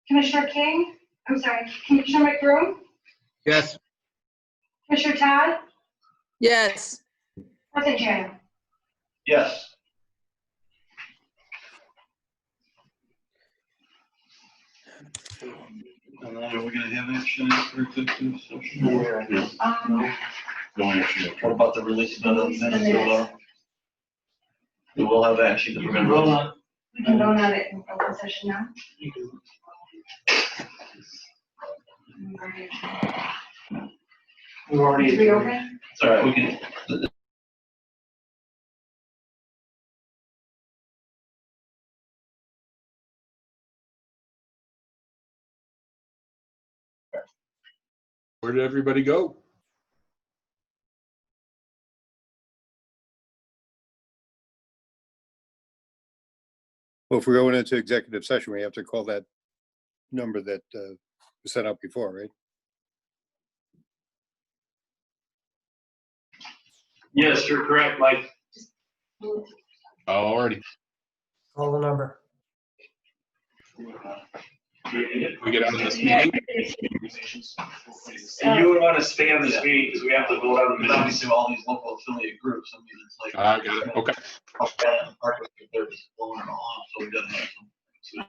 Commissioner King, I'm sorry, Commissioner McBroom, Yes. Commissioner Todd, Yes. President Jana. Yes. Are we going to have action for executive session? No action. What about the release of the minutes? We will have action because we're going to roll on. We can vote on it in open session now. We've already. Reopen? It's all right. We can. Where did everybody go? Well, if we're going into executive session, we have to call that number that was set up before, right? Yes, you're correct, Mike. Already. Call the number. We get out of this meeting. And you would want to stay on this meeting because we have to vote on the Because minutes. obviously all these local affiliate groups, I mean, it's like. I got it. Okay. They're just blowing it off, so we gotta have some.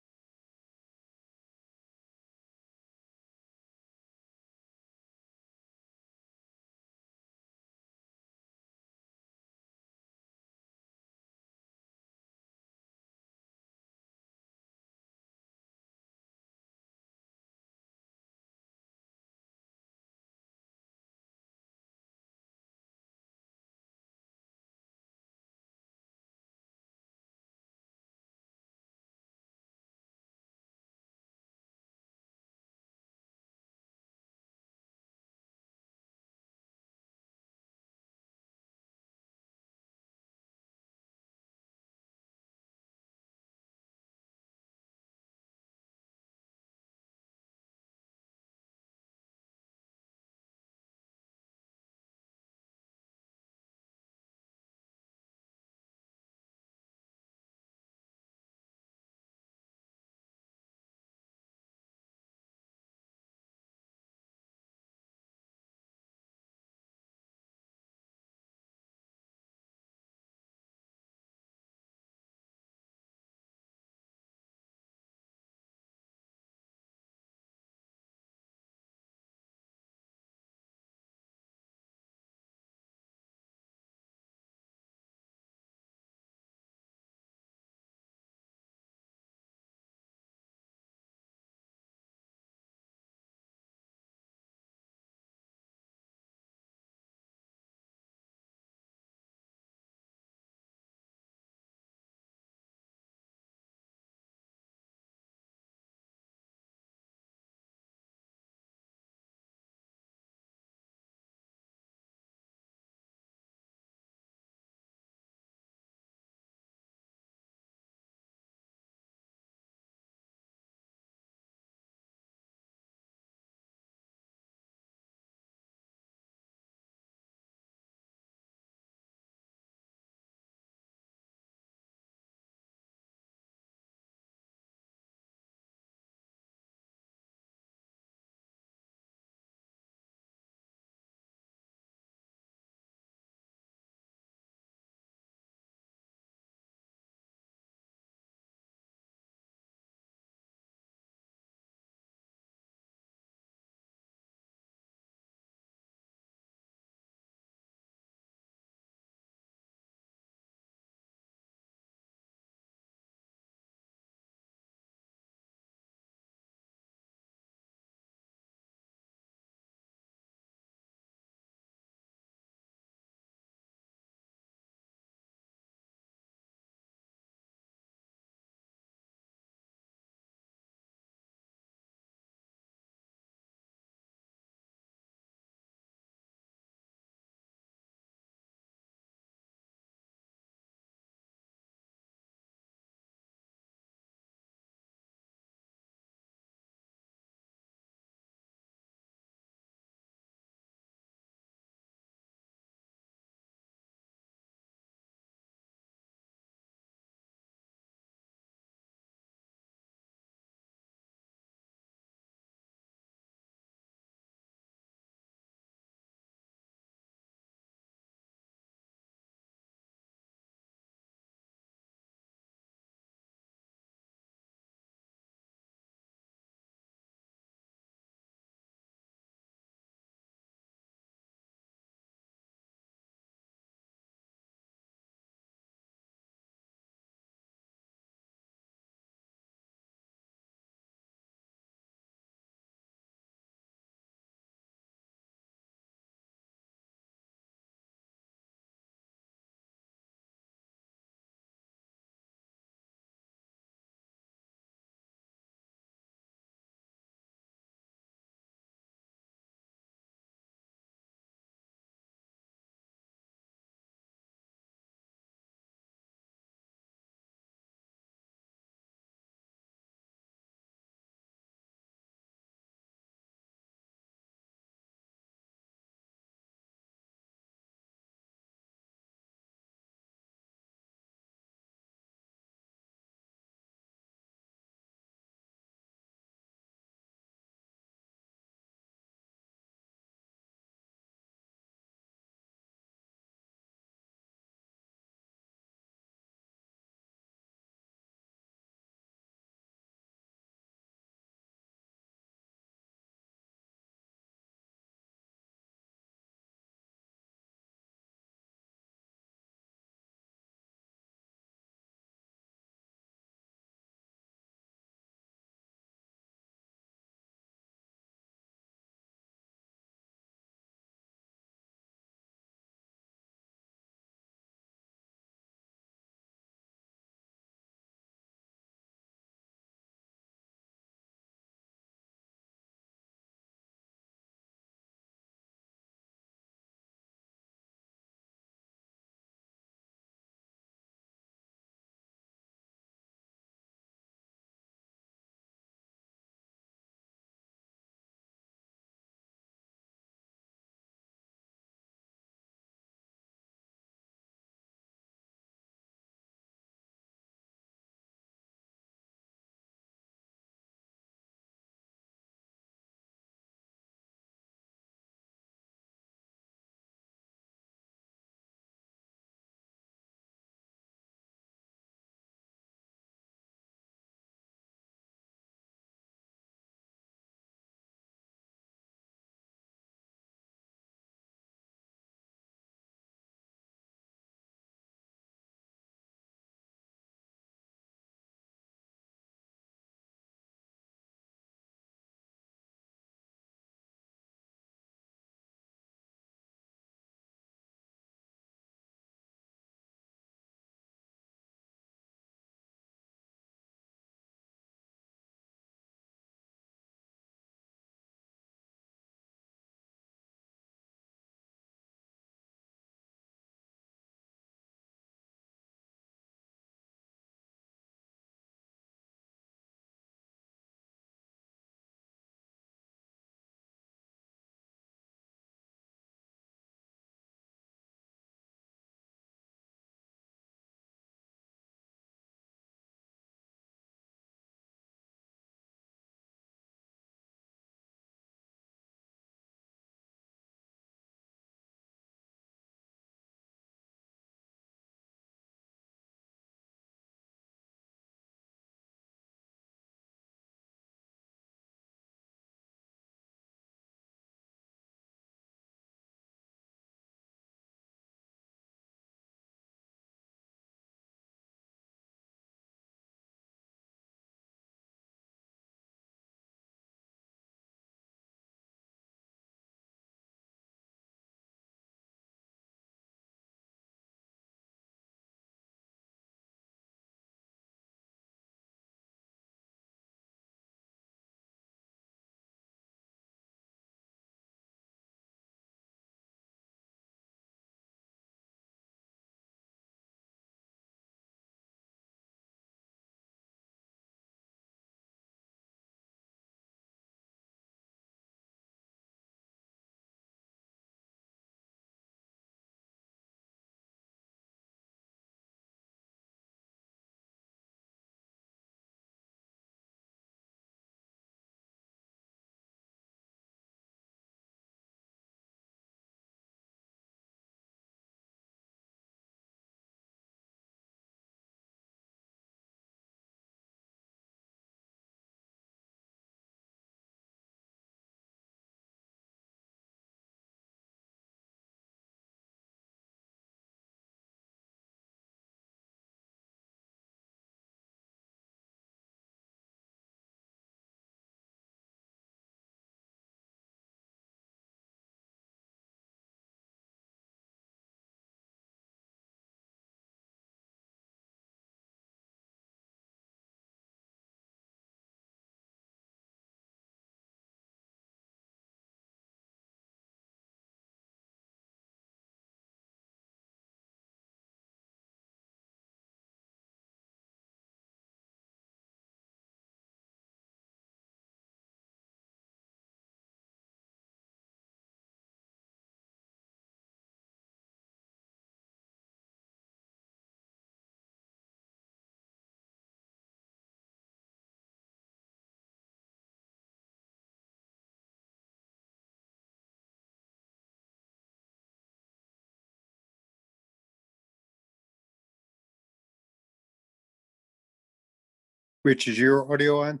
Rich, is your audio on?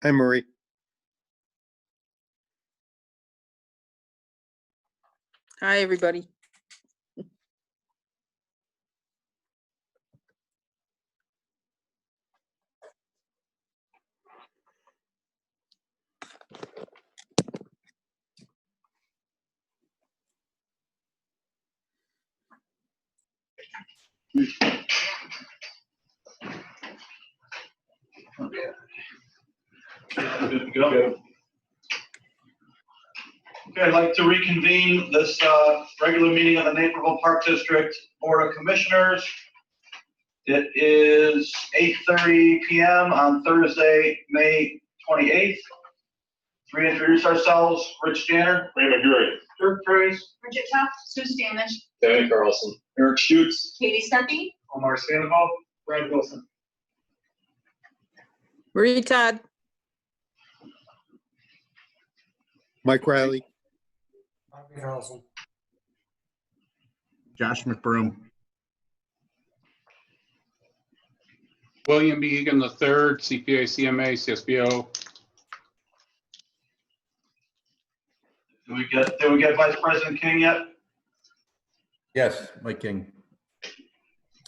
Hi, Marie. Hi, everybody. Good to go. Okay, I'd like to reconvene this regular meeting of the Naperville Park District Board of Commissioners. It is 8:30 p.m. on Thursday, May 28th. Reintroduce ourselves. Rich Janner. Raymond Gray. Dirk Trace. Bridget Tuff, Sue Stamish, Danny Carlson. Eric Schutz. Katie Stuckey, Omar Sandoval, Brad Wilson. Marie Todd. Mike Riley. Bobby Carlson. Josh McBroom. William B. Egan III, CPA, CMA, CSBO. Did we get Vice President King yet? Yes, Mike King.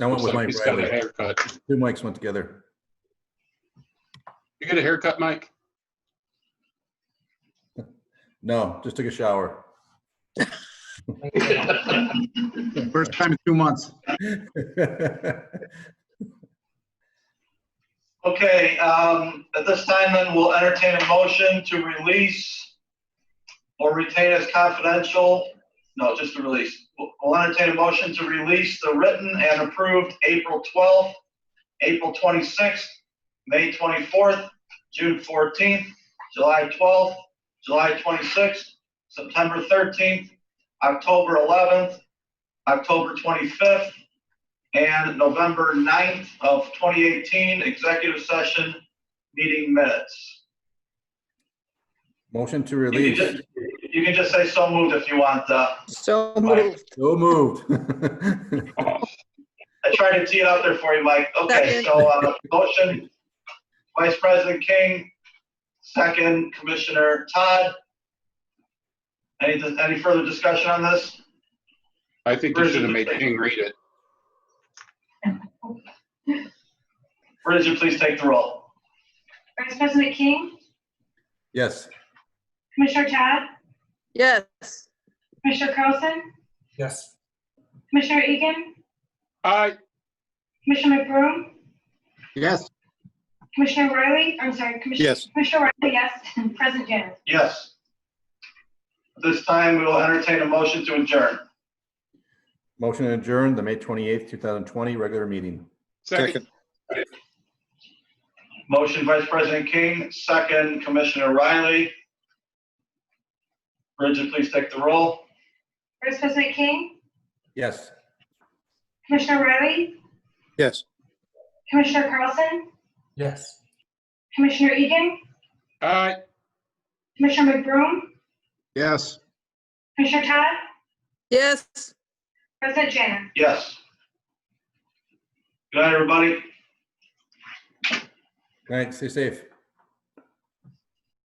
I went Looks with like Mike he's got a Riley. haircut. Two Mikes went together. You get a haircut, Mike? No, just took a shower. First time in 2 months. Okay, at this time then we'll entertain a motion to release or retain as confidential. No, just to release. We'll entertain a motion to release the written and approved April 12th, April 26th, May 24th, June 14th, July 12th, July 26th, September 13th, October 11th, October 25th, and November 9th of 2018 executive session meeting minutes. Motion to release. You can just say so moved if you want. So Mike. moved. So moved. I tried to tee it up there for you, Mike. Okay, so motion, Vice President King, second, Commissioner Todd. Any further discussion on this? I think you should have made King read it. Bridget, please take the roll. Vice President King, Yes. Commissioner Todd, Yes. Commissioner Carlson, Yes. Commissioner Egan, Aye. Commissioner McBroom, Yes. Commissioner Riley, I'm sorry, Yes. Commissioner Riley, yes, and President Janet. Yes. At this time, we will entertain a motion to adjourn. Motion to adjourn the May 28th, 2020 regular meeting. Second. Motion, Vice President King, second, Commissioner Riley. Bridget, please take the roll. Vice President King, Yes. Commissioner Riley, Yes. Commissioner Carlson, Yes. Commissioner Egan, Aye. Commissioner McBroom, Yes. Commissioner Todd, Yes. President Janet. Yes. Good night, everybody. All right, stay safe.